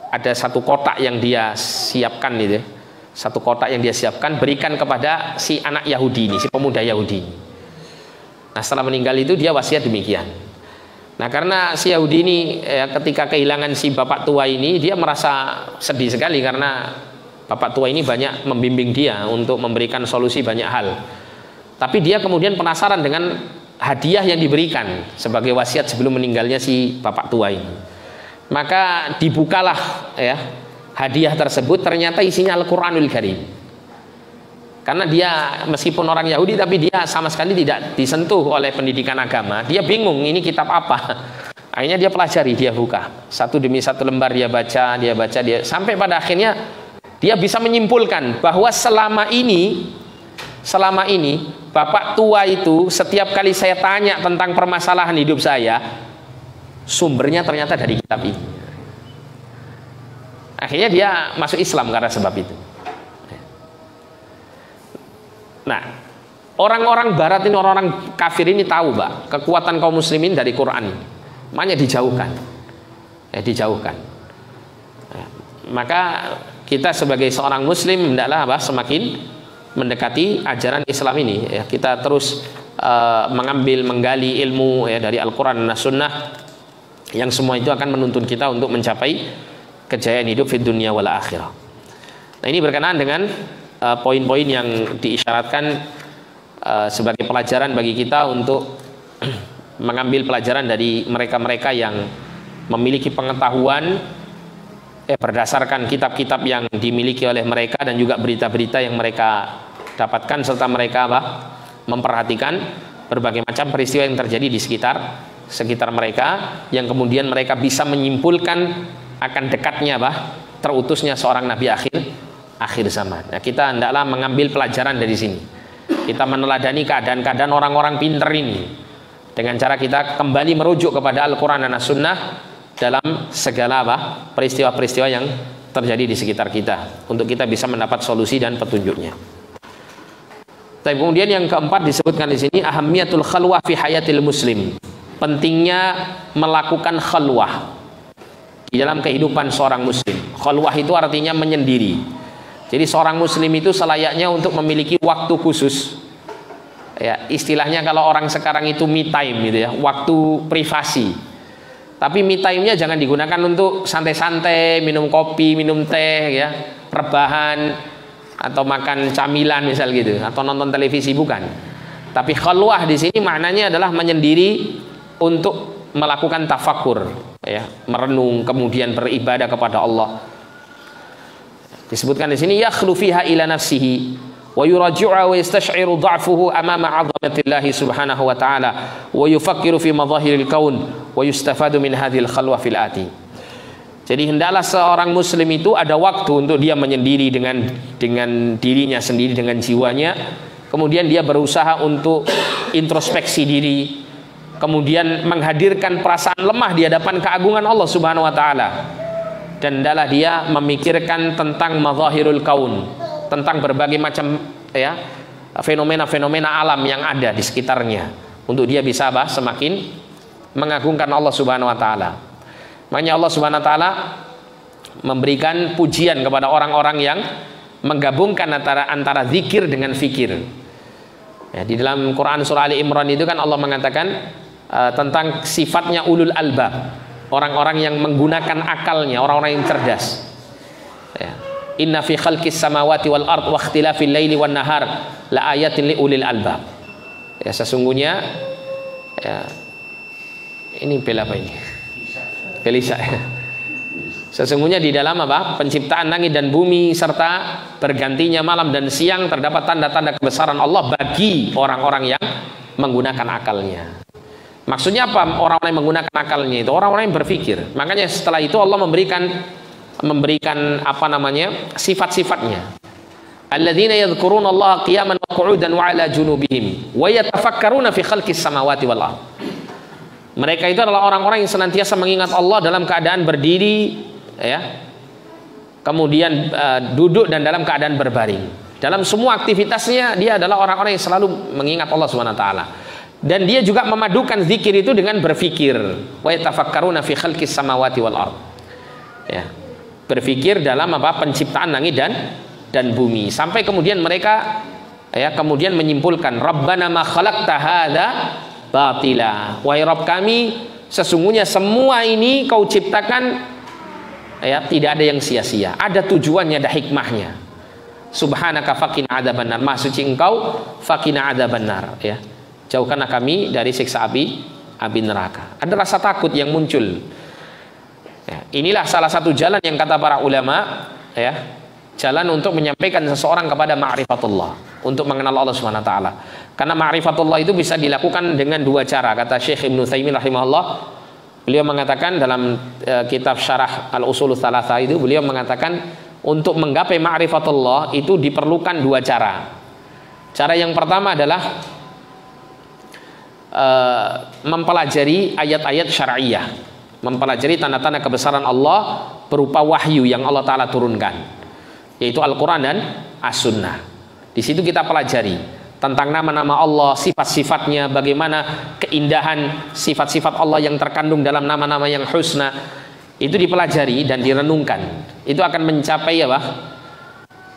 ada satu kotak yang dia siapkan gitu, satu kotak yang dia siapkan berikan kepada si anak Yahudi ini, si pemuda Yahudi ini. Nah setelah meninggal itu dia wasiat demikian. Nah karena si Yahudi ini ketika kehilangan si bapak tua ini, dia merasa sedih sekali karena bapak tua ini banyak membimbing dia untuk memberikan solusi banyak hal. Tapi dia kemudian penasaran dengan hadiah yang diberikan sebagai wasiat sebelum meninggalnya si bapak tua ini. Maka dibukalah ya hadiah tersebut, ternyata isinya Al-Quranul Karim. Karena dia meskipun orang Yahudi tapi dia sama sekali tidak disentuh oleh pendidikan agama. Dia bingung ini kitab apa. Akhirnya dia pelajari, dia buka satu demi satu lembar, dia baca sampai pada akhirnya dia bisa menyimpulkan bahwa selama ini bapak tua itu setiap kali saya tanya tentang permasalahan hidup saya, sumbernya ternyata dari kitab ini. Akhirnya dia masuk Islam karena sebab itu. Nah, orang-orang Barat ini, orang-orang kafir ini tahu, Pak, kekuatan kaum muslimin dari Quran ini. Makanya dijauhkan. Dijauhkan. Maka kita sebagai seorang muslim hendaklah semakin mendekati ajaran Islam ini ya. Kita terus menggali ilmu ya dari Al-Quran dan Sunnah, yang semua itu akan menuntun kita untuk mencapai kejayaan hidup di dunia wal akhirah. Nah, ini berkenaan dengan poin-poin yang diisyaratkan sebagai pelajaran bagi kita untuk mengambil pelajaran dari mereka-mereka yang memiliki pengetahuan berdasarkan kitab-kitab yang dimiliki oleh mereka dan juga berita-berita yang mereka dapatkan, serta mereka memperhatikan berbagai macam peristiwa yang terjadi di sekitar mereka, yang kemudian mereka bisa menyimpulkan akan dekatnya terutusnya seorang nabi akhir zaman. Nah, kita hendaklah mengambil pelajaran dari sini. Kita meneladani keadaan-keadaan orang-orang pinter ini dengan cara kita kembali merujuk kepada Al-Quran dan As-Sunnah dalam segala peristiwa-peristiwa yang terjadi di sekitar kita, untuk kita bisa mendapat solusi dan petunjuknya. Tapi kemudian yang keempat disebutkan di sini, ahammiyatul khalwah fi hayatil muslim. Pentingnya melakukan khalwah di dalam kehidupan seorang muslim. Khalwah itu artinya menyendiri. Jadi seorang muslim itu selayaknya untuk memiliki waktu khusus. Ya, istilahnya kalau orang sekarang itu me time gitu ya, waktu privasi. Tapi me time-nya jangan digunakan untuk santai-santai, minum kopi, minum teh ya, rebahan, atau makan camilan misal gitu, atau nonton televisi, bukan. Tapi khalwah di sini maknanya adalah menyendiri untuk melakukan tafakur, ya, merenung, kemudian beribadah kepada Allah. Disebutkan di sini yakhlu fiha ila nafsihi wa yuraji'u wa yastash'iru dha'fuhu amama 'azamatillahi subhanahu wa ta'ala wa yufakkiru fi madhahiril kaun wa yustafadu min hadhil khalwa fil ati. Jadi hendaklah seorang muslim itu ada waktu untuk dia menyendiri dengan dirinya sendiri, dengan jiwanya. Kemudian dia berusaha untuk introspeksi diri, kemudian menghadirkan perasaan lemah di hadapan keagungan Allah Subhanahu wa taala. Dan hendaklah dia memikirkan tentang mazahirul kaun, tentang berbagai macam, ya, fenomena-fenomena alam yang ada di sekitarnya, untuk dia bisa semakin mengagungkan Allah Subhanahu wa taala. Makanya Allah Subhanahu wa taala memberikan pujian kepada orang-orang yang menggabungkan antara zikir dengan fikir. Ya, di dalam Quran surah Ali Imran itu kan Allah mengatakan tentang sifatnya ulul albab, orang-orang yang menggunakan akalnya, orang-orang yang cerdas. Ya. Inna fi khalqis samawati wal ard wa ikhtilafil laili wan nahar la ayatin li ulil albab. Ya, sesungguhnya, ya, ini bel apa ini? Belisa. Sesungguhnya di dalam penciptaan langit dan bumi serta bergantinya malam dan siang terdapat tanda-tanda kebesaran Allah bagi orang-orang yang menggunakan akalnya. Maksudnya apa orang-orang yang menggunakan akalnya itu? Orang-orang yang berpikir. Makanya setelah itu Allah memberikan sifat-sifatnya. Alladzina yadhkuruna Allah qiyaman wa qu'udan wa 'ala junubihim wa yatafakkaruna fi khalqis samawati wal ardh. Mereka itu adalah orang-orang yang senantiasa mengingat Allah dalam keadaan berdiri, ya, kemudian duduk dan dalam keadaan berbaring. Dalam semua aktivitasnya dia adalah orang-orang yang selalu mengingat Allah Subhanahu wa taala. Dan dia juga memadukan zikir itu dengan berfikir. Wa yatafakkaruna fi khalqis samawati wal ardh. Ya. Berfikir dalam penciptaan langit dan bumi. Sampai kemudian mereka, ya, kemudian menyimpulkan Rabbana ma khalaqta hadza batila. Wahai Rabb kami, sesungguhnya semua ini kau ciptakan, ya, tidak ada yang sia-sia. Ada tujuannya, ada hikmahnya. Subhanaka faqina adzabannar. Maha suci Engkau, faqina adzabannar, ya. Jauhkanlah kami dari siksa api neraka. Ada rasa takut yang muncul. Ya, inilah salah satu jalan yang kata para ulama, ya, jalan untuk menyampaikan seseorang kepada ma'rifatullah, untuk mengenal Allah Subhanahu wa taala. Karena ma'rifatullah itu bisa dilakukan dengan dua cara. Kata Syekh Ibnu Utsaimin rahimahullah, beliau mengatakan dalam kitab Syarah Al-Ushul Tsalatsah itu, beliau mengatakan untuk menggapai ma'rifatullah itu diperlukan dua cara. Cara yang pertama adalah mempelajari ayat-ayat syar'iyah, mempelajari tanda-tanda kebesaran Allah berupa wahyu yang Allah Ta'ala turunkan, yaitu Al-Quran dan As-Sunnah. Di situ kita pelajari tentang nama-nama Allah, sifat-sifatnya, bagaimana keindahan sifat-sifat Allah yang terkandung dalam nama-nama yang husna. Itu dipelajari dan direnungkan. Itu akan mencapai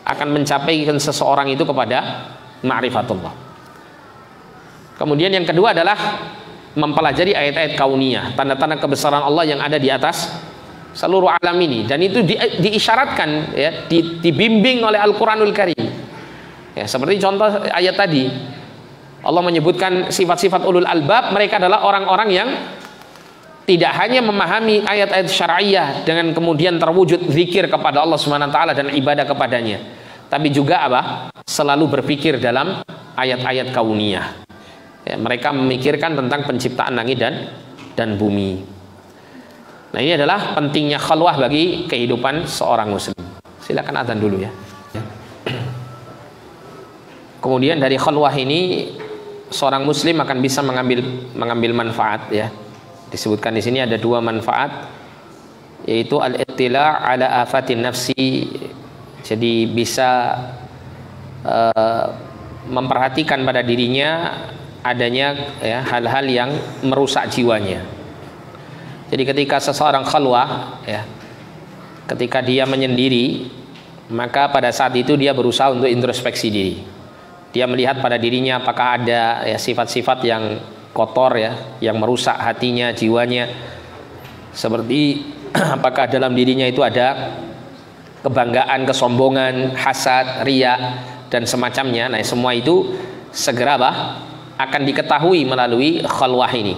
akan mencapai seseorang itu kepada ma'rifatullah. Kemudian yang kedua adalah mempelajari ayat-ayat kauniyah, tanda-tanda kebesaran Allah yang ada di atas seluruh alam ini. Dan itu diisyaratkan, ya, dibimbing oleh Al-Quranul Karim. Ya, seperti contoh ayat tadi, Allah menyebutkan sifat-sifat ulul albab. Mereka adalah orang-orang yang tidak hanya memahami ayat-ayat syar'iyah dengan kemudian terwujud zikir kepada Allah Subhanahu wa taala dan ibadah kepadanya, tapi juga selalu berpikir dalam ayat-ayat kauniyah. Ya, mereka memikirkan tentang penciptaan langit dan bumi. Nah, ini adalah pentingnya khalwah bagi kehidupan seorang muslim. Silakan adzan dulu, ya. Kemudian dari khalwah ini seorang muslim akan bisa mengambil manfaat, ya. Disebutkan di sini ada dua manfaat, yaitu al-ittila' ala afatin nafsi. Jadi bisa memperhatikan pada dirinya adanya, ya, hal-hal yang merusak jiwanya. Jadi ketika seseorang khalwah, ya, ketika dia menyendiri, maka pada saat itu dia berusaha untuk introspeksi diri. Dia melihat pada dirinya apakah ada, ya, sifat-sifat yang kotor, ya, yang merusak hatinya, jiwanya. Seperti apakah dalam dirinya itu ada kebanggaan, kesombongan, hasad, riya dan semacamnya. Nah, semua itu segera akan diketahui melalui khalwah ini.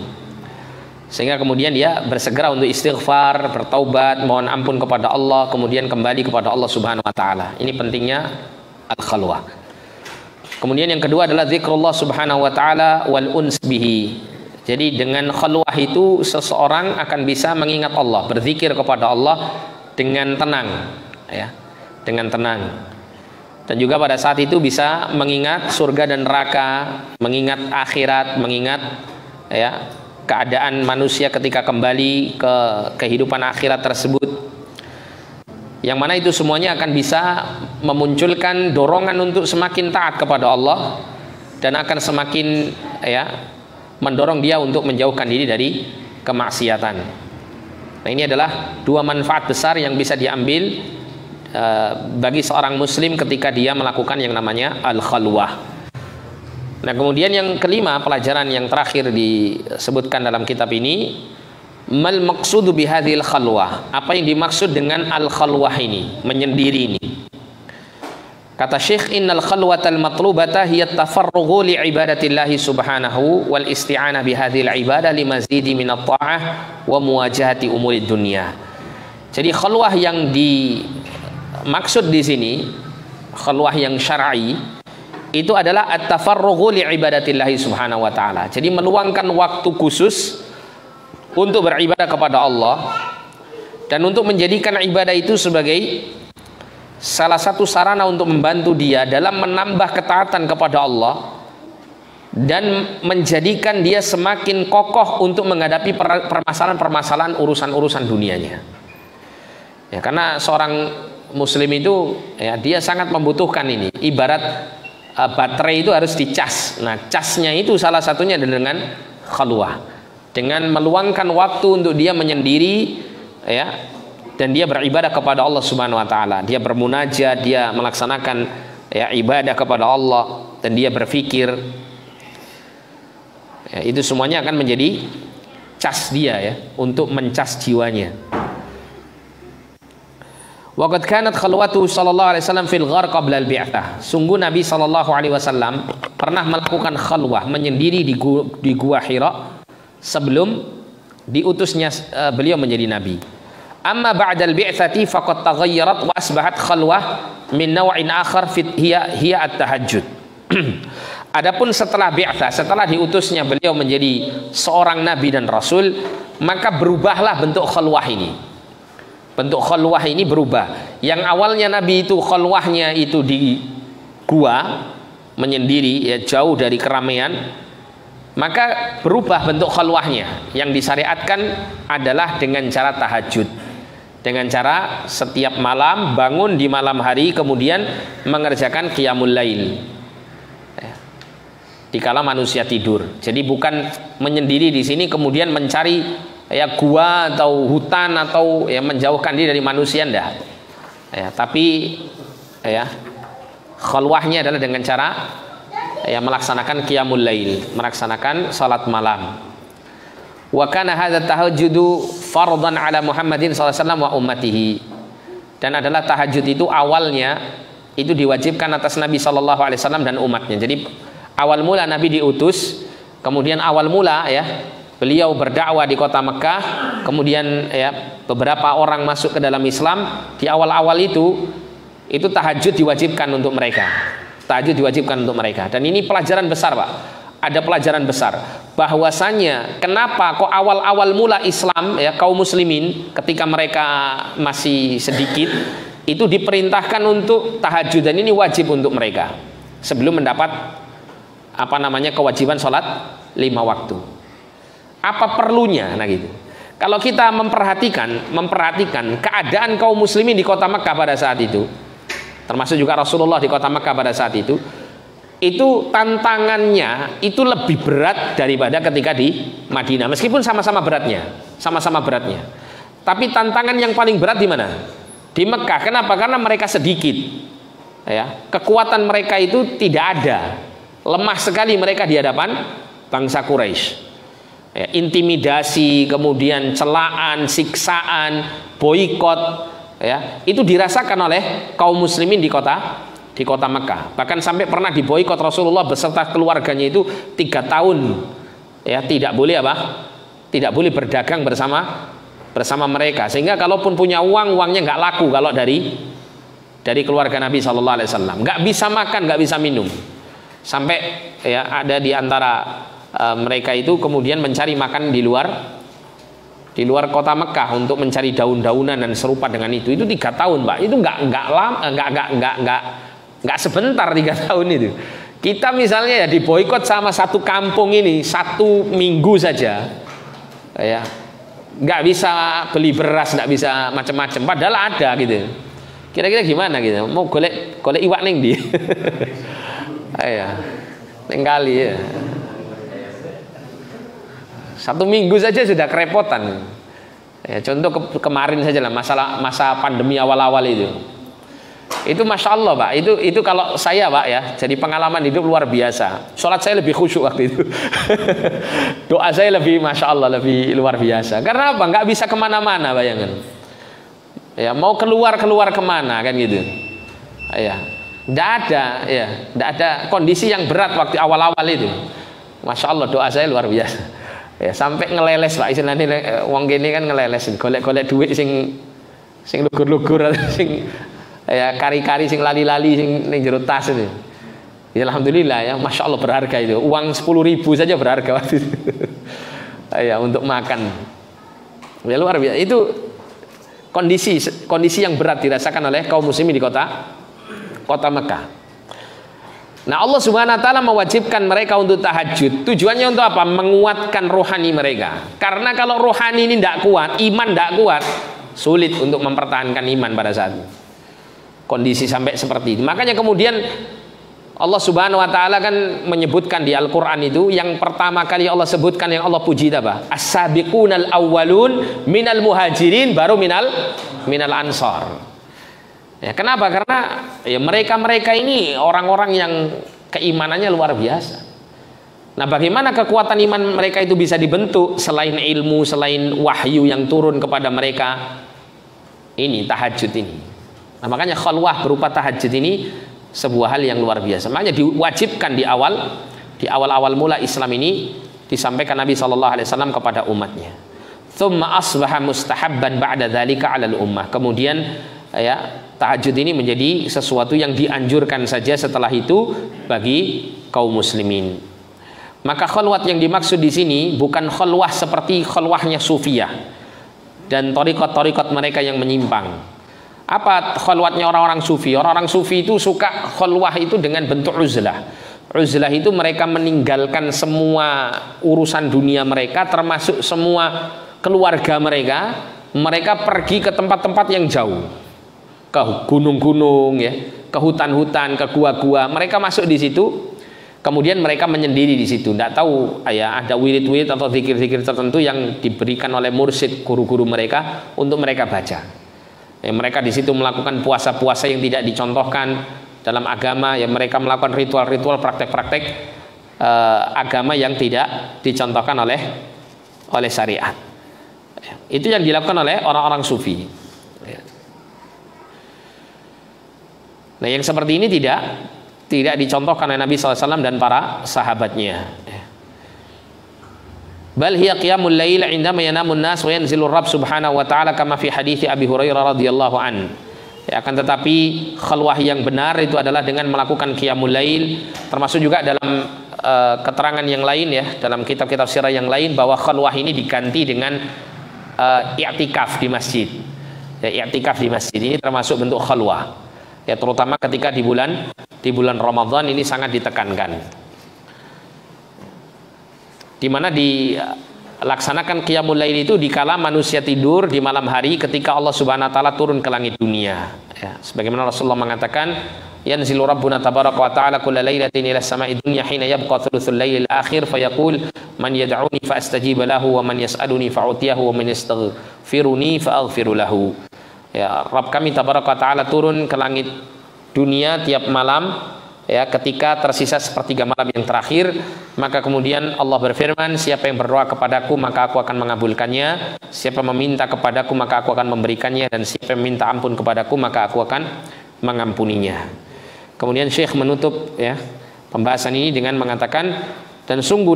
Sehingga kemudian dia bersegera untuk istighfar, bertaubat, mohon ampun kepada Allah, kemudian kembali kepada Allah Subhanahu wa taala. Ini pentingnya al-khalwah. Kemudian yang kedua adalah zikrullah Subhanahu wa taala wal uns bihi. Jadi dengan khalwah itu seseorang akan bisa mengingat Allah, berzikir kepada Allah dengan tenang, ya, dengan tenang. Dan juga pada saat itu bisa mengingat surga dan neraka, mengingat akhirat, mengingat ya keadaan manusia ketika kembali ke kehidupan akhirat tersebut. Yang mana itu semuanya akan bisa memunculkan dorongan untuk semakin taat kepada Allah dan akan semakin ya mendorong dia untuk menjauhkan diri dari kemaksiatan. Nah, ini adalah dua manfaat besar yang bisa diambil bagi seorang muslim ketika dia melakukan yang namanya al-khalwah. Nah, kemudian yang kelima, pelajaran yang terakhir disebutkan dalam kitab ini, mal maqsudu bihadhil khalwah. Apa yang dimaksud dengan al-khalwah ini, menyendiri ini? Kata Syekh, innal khalwatal matlubata hiya tafarrughu li ibadatillahi subhanahu wal isti'anah bihadhil ibadah limazidi minat ta'ah wa muwajahati umuri dunya. Jadi khalwah yang dimaksud di sini, khalwah yang syar'i, itu adalah at-tafarrughu li ibadatillahi subhanahu wa ta'ala. Jadi meluangkan waktu khusus untuk beribadah kepada Allah dan untuk menjadikan ibadah itu sebagai salah satu sarana untuk membantu dia dalam menambah ketaatan kepada Allah dan menjadikan dia semakin kokoh untuk menghadapi permasalahan-permasalahan urusan-urusan dunianya. Ya, karena seorang muslim itu ya dia sangat membutuhkan ini. Ibarat baterai itu harus dicas. Nah, casnya itu salah satunya dengan khalwah, dengan meluangkan waktu untuk dia menyendiri ya, dan dia beribadah kepada Allah Subhanahu wa taala. Dia bermunajat, dia melaksanakan ya ibadah kepada Allah dan dia berfikir. Ya, itu semuanya akan menjadi cas dia ya untuk mencas jiwanya. Waqad kanat khalwatu sallallahu alaihi wasallam fil ghar qabla al-bi'tsah. Sungguh Nabi sallallahu alaihi wasallam pernah melakukan khalwah, menyendiri di gua Hira sebelum diutusnya beliau menjadi nabi. Amma ba'dal bi'tsati faqad taghayyarat wa asbahat khalwah min naw'in akhar hiya at-tahajjud. Adapun setelah bi'tsah, setelah diutusnya beliau menjadi seorang nabi dan rasul, maka berubahlah bentuk khalwah ini. Bentuk khalwah ini berubah. Yang awalnya Nabi itu khalwahnya itu di gua, menyendiri ya, jauh dari keramaian, maka berubah bentuk khalwahnya. Yang disyariatkan adalah dengan cara tahajud, dengan cara setiap malam bangun di malam hari kemudian mengerjakan qiyamul lail dikala manusia tidur. Jadi bukan menyendiri di sini kemudian mencari ya gua atau hutan atau ya menjauhkan diri dari manusia, enggak ya, tapi ya khalwahnya adalah dengan cara ya melaksanakan qiyamul lail, melaksanakan salat malam. Wa kana hadza tahajjudu fardhan ala Muhammadin sallallahu alaihi wasallam wa ummatihi. Dan adalah tahajud itu awalnya itu diwajibkan atas Nabi sallallahu alaihi wasallam dan umatnya. Jadi awal mula Nabi diutus, kemudian awal mula ya beliau berdakwah di kota Mekah, kemudian ya beberapa orang masuk ke dalam Islam. Di awal-awal itu tahajud diwajibkan untuk mereka. Tahajud diwajibkan untuk mereka. Dan ini pelajaran besar, Pak. Ada pelajaran besar bahwasanya kenapa kok awal-awal mula Islam ya kaum muslimin ketika mereka masih sedikit itu diperintahkan untuk tahajud, dan ini wajib untuk mereka sebelum mendapat kewajiban sholat 5 waktu. Apa perlunya? Nah gitu. Kalau kita memperhatikan keadaan kaum muslimin di kota Mekah pada saat itu, termasuk juga Rasulullah di kota Mekah pada saat itu tantangannya itu lebih berat daripada ketika di Madinah. Meskipun sama-sama beratnya. Tapi tantangan yang paling berat di mana? Di Mekah. Kenapa? Karena mereka sedikit. Ya, kekuatan mereka itu tidak ada. Lemah sekali mereka di hadapan bangsa Quraisy. Ya, intimidasi, kemudian celaan, siksaan, boikot, ya, itu dirasakan oleh kaum muslimin di kota Mekah. Bahkan sampai pernah diboikot Rasulullah beserta keluarganya itu 3 tahun, ya, tidak boleh tidak boleh berdagang bersama mereka, sehingga kalaupun punya uangnya nggak laku kalau dari keluarga Nabi Shallallahu Alaihi Wasallam, nggak bisa makan, nggak bisa minum, sampai ya ada di antara mereka itu kemudian mencari makan di luar kota Mekah untuk mencari daun-daunan dan serupa dengan itu 3 tahun, Pak. Itu nggak lama, nggak sebentar 3 tahun itu. Kita misalnya ya diboikot sama satu kampung ini 1 minggu saja, ya nggak bisa beli beras, nggak bisa macam-macam, padahal ada gitu. Kira-kira gimana gitu? Mau golek iwak ning ndi? Ya, ning kali ya. 1 minggu saja sudah kerepotan. Ya, contoh kemarin saja lah, masa pandemi awal-awal itu. Itu masya Allah, Pak. Itu kalau saya, Pak, ya, jadi pengalaman hidup luar biasa. Sholat saya lebih khusyuk waktu itu. Doa saya lebih masya Allah, lebih luar biasa. Karena apa? Nggak bisa kemana-mana, bayangan. Ya, mau keluar kemana kan gitu. Ya, nggak ada kondisi yang berat waktu awal-awal itu. Masya Allah, doa saya luar biasa. Ya, sampai ngeleles, Pak, istilahnya wong gini kan ngeleles, golek-golek duit sing lugur-lugur, sing ya kari-kari sing lali-lali sing ning jero tas itu. Ya, alhamdulillah ya, masya Allah berharga itu. Uang 10.000 saja berharga waktu itu. Ya, untuk makan. Ya, luar biasa. Itu kondisi yang berat dirasakan oleh kaum muslimin di kota Mekah. Nah, Allah Subhanahu wa taala mewajibkan mereka untuk tahajud. Tujuannya untuk apa? Menguatkan rohani mereka. Karena kalau rohani ini tidak kuat, iman tidak kuat, sulit untuk mempertahankan iman pada saat itu. Kondisi sampai seperti itu. Makanya kemudian Allah Subhanahu wa taala kan menyebutkan di Al-Qur'an itu, yang pertama kali Allah sebutkan, yang Allah puji apa? As-sabiqunal awwalun minal muhajirin, baru minal ansar. Ya, kenapa? Karena ya mereka ini orang-orang yang keimanannya luar biasa. Nah, bagaimana kekuatan iman mereka itu bisa dibentuk selain ilmu, selain wahyu yang turun kepada mereka? Ini tahajud ini. Nah, makanya khalwah berupa tahajud ini sebuah hal yang luar biasa. Makanya diwajibkan di awal mula Islam ini disampaikan Nabi SAW kepada umatnya. Tsumma asbaha mustahabban ba'da dzalika 'alal ummah. Kemudian ya, tahajud ini menjadi sesuatu yang dianjurkan saja setelah itu bagi kaum muslimin. Maka khalwat yang dimaksud di sini bukan khalwah seperti khalwahnya sufiyah dan thariqat mereka yang menyimpang. Apa khalwatnya orang-orang sufi? Orang-orang sufi itu suka khalwah itu dengan bentuk uzlah. Uzlah itu mereka meninggalkan semua urusan dunia mereka, termasuk semua keluarga mereka. Mereka pergi ke tempat-tempat yang jauh, ke gunung-gunung, ya, ke hutan-hutan, ke gua-gua. Mereka masuk di situ, kemudian mereka menyendiri di situ. Tidak tahu ya, ada wirid-wirid atau zikir-zikir tertentu yang diberikan oleh mursyid, guru-guru mereka untuk mereka baca. Ya, mereka di situ melakukan puasa-puasa yang tidak dicontohkan dalam agama. Ya, mereka melakukan ritual-ritual, praktek-praktek agama yang tidak dicontohkan oleh syariat. Ya, itu yang dilakukan oleh orang-orang sufi. Ya. Nah, yang seperti ini tidak dicontohkan oleh Nabi SAW dan para sahabatnya. Bal hiya qiyamul lail 'indama yanamun nas wa yanzilur rabb subhanahu wa ta'ala kama fi hadits Abi Hurairah radhiyallahu an. Ya, akan tetapi khalwah yang benar itu adalah dengan melakukan qiyamul lail, termasuk juga dalam keterangan yang lain ya, dalam kitab-kitab sirah yang lain, bahwa khalwah ini diganti dengan i'tikaf di masjid. Ya, i'tikaf di masjid ini termasuk bentuk khalwah. Ya, terutama ketika di bulan Ramadan ini sangat ditekankan. Di mana dilaksanakan qiyamul lail itu dikala manusia tidur di malam hari ketika Allah Subhanahu wa taala turun ke langit dunia. Ya, sebagaimana Rasulullah mengatakan, yanzilu rabbuna tabaraka wa ta'ala kulla lailatin ila as-sama'i dunya hina yabqa thuluthul lailil akhir fayaqul man yad'uni fa astajib lahu wa man yas'aluni fa utiyahu wa man yastaghfiruni fa aghfir lahu. Ya, Rabb kami tabaraka wa ta'ala turun ke langit dunia tiap malam ya, ketika tersisa sepertiga malam yang terakhir, maka kemudian Allah berfirman, siapa yang berdoa kepadaku maka aku akan mengabulkannya, siapa meminta kepadaku maka aku akan memberikannya, dan siapa yang minta ampun kepadaku maka aku akan mengampuninya. Kemudian Syekh menutup ya pembahasan ini dengan mengatakan, dan sungguh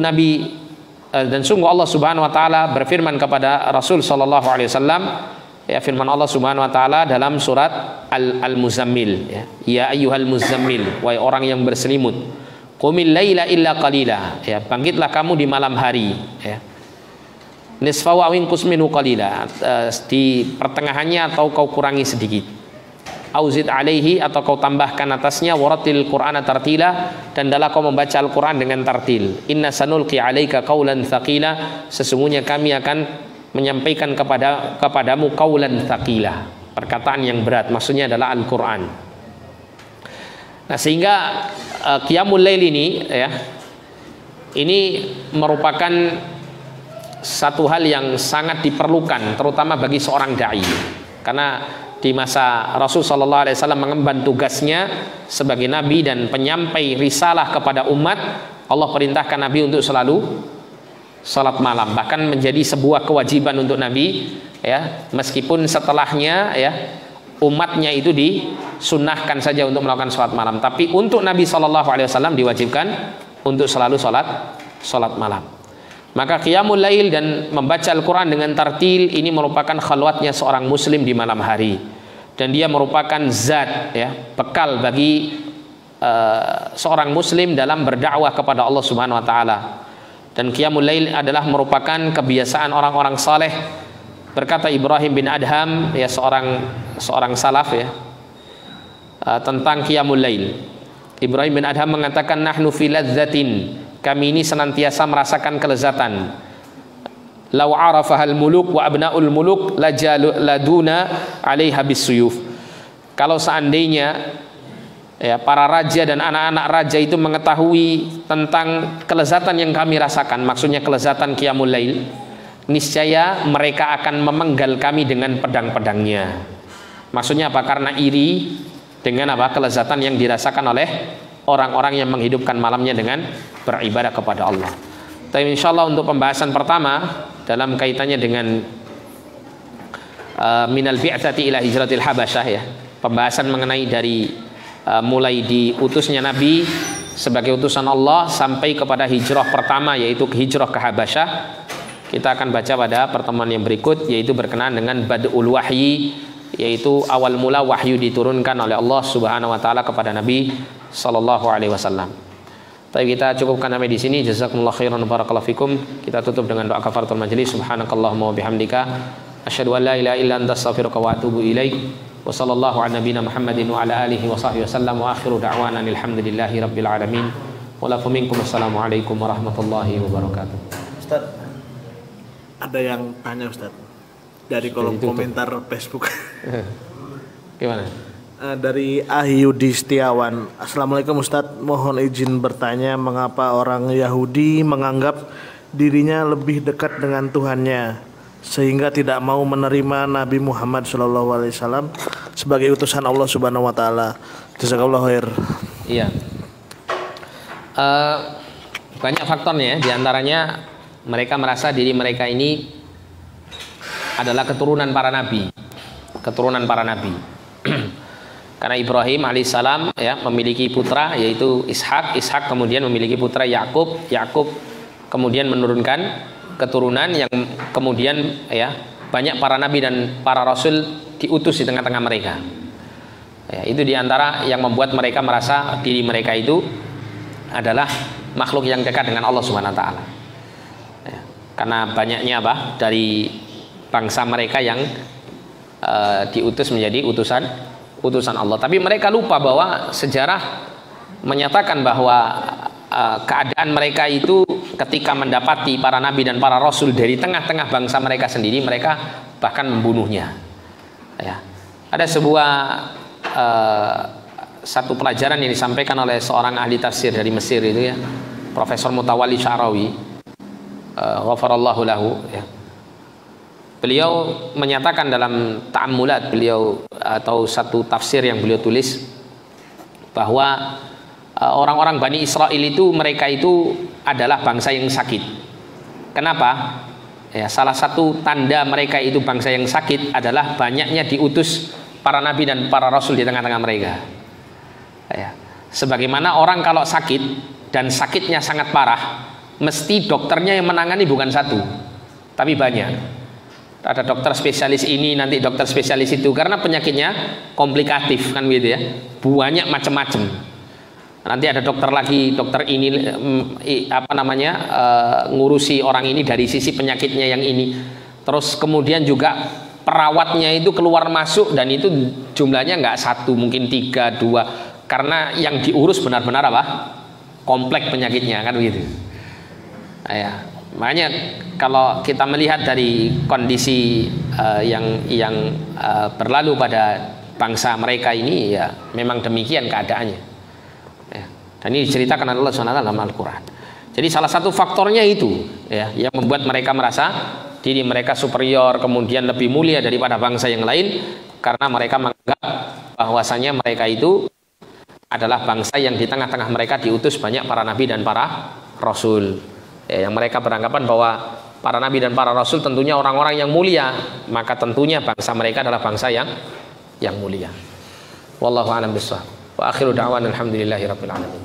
Allah Subhanahu wa taala berfirman kepada Rasul sallallahu alaihi wasallam, ya, firman Allah Subhanahu wa taala dalam surat Al-Muzammil, ya ayyuhal muzammil, wahai orang yang berselimut, qumil laila illa qalila, ya, bangkitlah kamu di malam hari, ya, nisfahu aw inqus minhu qalila, di pertengahannya atau kau kurangi sedikit, auzid alaihi, atau kau tambahkan atasnya, waratil qur'ana tartila, dan adalah kau membaca Al-Qur'an dengan tartil, inna sanulqi alaika qaulan tsaqila, sesungguhnya kami akan menyampaikan kepadamu qaulan tsaqila, perkataan yang berat, maksudnya adalah Al-Qur'an. Nah, sehingga qiyamul lail ini, ya, ini merupakan satu hal yang sangat diperlukan terutama bagi seorang dai, karena di masa Rasul sallallahu alaihi wasallam mengemban tugasnya sebagai nabi dan penyampai risalah kepada umat, Allah perintahkan nabi untuk selalu salat malam, bahkan menjadi sebuah kewajiban untuk nabi, ya, meskipun setelahnya, ya, umatnya itu disunnahkan saja untuk melakukan salat malam, tapi untuk Nabi sallallahu alaihi wasallam diwajibkan untuk selalu salat malam. Maka qiyamul lail dan membaca Al-Qur'an dengan tartil ini merupakan khalwatnya seorang muslim di malam hari, dan dia merupakan zat, ya, bekal bagi seorang muslim dalam berdakwah kepada Allah Subhanahu wa taala. Dan qiyamul lail adalah merupakan kebiasaan orang-orang saleh. Berkata Ibrahim bin Adham, ya, seorang salaf, ya, tentang qiyamul lail. Ibrahim bin Adham mengatakan, nahnu fi ladzatin, kami ini senantiasa merasakan kelezatan. Lau arafahal muluk wa abnaul muluk laduna 'alaiha bisuyuf. Kalau seandainya, ya, para raja dan anak-anak raja itu mengetahui tentang kelezatan yang kami rasakan, maksudnya kelezatan qiyamul lail, niscaya mereka akan memenggal kami dengan pedang-pedangnya. Maksudnya apa? Karena iri dengan apa? Kelezatan yang dirasakan oleh orang-orang yang menghidupkan malamnya dengan beribadah kepada Allah. Tapi insyaallah untuk pembahasan pertama dalam kaitannya dengan minal bi'tsati ila hijratil habasyah, ya, pembahasan mengenai dari mulai diutusnya Nabi sebagai utusan Allah sampai kepada hijrah pertama, yaitu hijrah ke Habasyah, kita akan baca pada pertemuan yang berikut, yaitu berkenaan dengan badul wahyi, yaitu awal mula wahyu diturunkan oleh Allah Subhanahu wa taala kepada Nabi sallallahu alaihi wasallam. Tapi kita cukupkan sampai di sini. Jazakumullah khairan, barakallahu fikum. Kita tutup dengan doa kafaratul majlis. Subhanakallahumma wa bihamdika asyhadu an la ilaha illa anta astaghfiruka wa atubu ilaik. Wa sallallahu ala nabiyina Muhammadin wa ala alihi wa sahbihi wasallam, wa akhiru da'wana alhamdulillahi rabbil alamin. Wa lakum minkum assalamualaikum warahmatullahi wabarakatuh. Ustaz, ada yang tanya Ustaz dari kolom komentar Facebook. Gimana? Dari Ahyudi Setiawan. Assalamualaikum Ustaz, mohon izin bertanya, mengapa orang Yahudi menganggap dirinya lebih dekat dengan Tuhannya sehingga tidak mau menerima Nabi Muhammad SAW sebagai utusan Allah Subhanahu wa taala? Jazakallahu khair. Iya. Banyak faktornya, diantaranya mereka merasa diri mereka ini adalah keturunan para nabi. Karena Ibrahim alaihissalam, ya, memiliki putra yaitu Ishak kemudian memiliki putra Yakub kemudian menurunkan keturunan yang kemudian, ya, banyak para nabi dan para rasul diutus di tengah-tengah mereka. Ya, itu diantara yang membuat mereka merasa diri mereka itu adalah makhluk yang dekat dengan Allah Subhanahu wa taala. Ya, karena banyaknya apa? Dari bangsa mereka yang diutus menjadi utusan Allah. Tapi mereka lupa bahwa sejarah menyatakan bahwa keadaan mereka itu ketika mendapati para nabi dan para rasul dari tengah-tengah bangsa mereka sendiri, mereka bahkan membunuhnya. Ya. Ada satu pelajaran yang disampaikan oleh seorang ahli tafsir dari Mesir itu, ya, Profesor Mutawalli Sya'rawi, ghafarallahu lahu, ya. Beliau menyatakan dalam ta'ammulat beliau atau satu tafsir yang beliau tulis bahwa orang-orang Bani Israel itu, mereka itu adalah bangsa yang sakit. Kenapa? Ya, salah satu tanda mereka itu bangsa yang sakit adalah banyaknya diutus para nabi dan para rasul di tengah-tengah mereka. Ya. Sebagaimana orang kalau sakit dan sakitnya sangat parah, mesti dokternya yang menangani bukan satu, tapi banyak. Ada dokter spesialis ini, nanti dokter spesialis itu, karena penyakitnya komplikatif kan gitu ya, banyak macam-macam. Nanti ada dokter lagi, dokter ini ngurusi orang ini dari sisi penyakitnya yang ini. Terus kemudian juga perawatnya itu keluar masuk, dan itu jumlahnya nggak satu, mungkin 3, 2, karena yang diurus benar-benar apa? Kompleks penyakitnya kan begitu. Ya, makanya kalau kita melihat dari kondisi yang berlalu pada bangsa mereka ini, ya memang demikian keadaannya. Ya, dan ini diceritakan oleh Allah SWT dalam Al-Quran. Jadi salah satu faktornya itu, ya, yang membuat mereka merasa diri mereka superior, kemudian lebih mulia daripada bangsa yang lain, karena mereka menganggap bahwasanya mereka itu adalah bangsa yang di tengah-tengah mereka diutus banyak para nabi dan para rasul. Ya, yang mereka beranggapan bahwa para nabi dan para rasul tentunya orang-orang yang mulia, maka tentunya bangsa mereka adalah bangsa yang mulia. Wallahu a'lam bishawab. Wa akhiru da'wana alhamdulillahi rabbil alamin.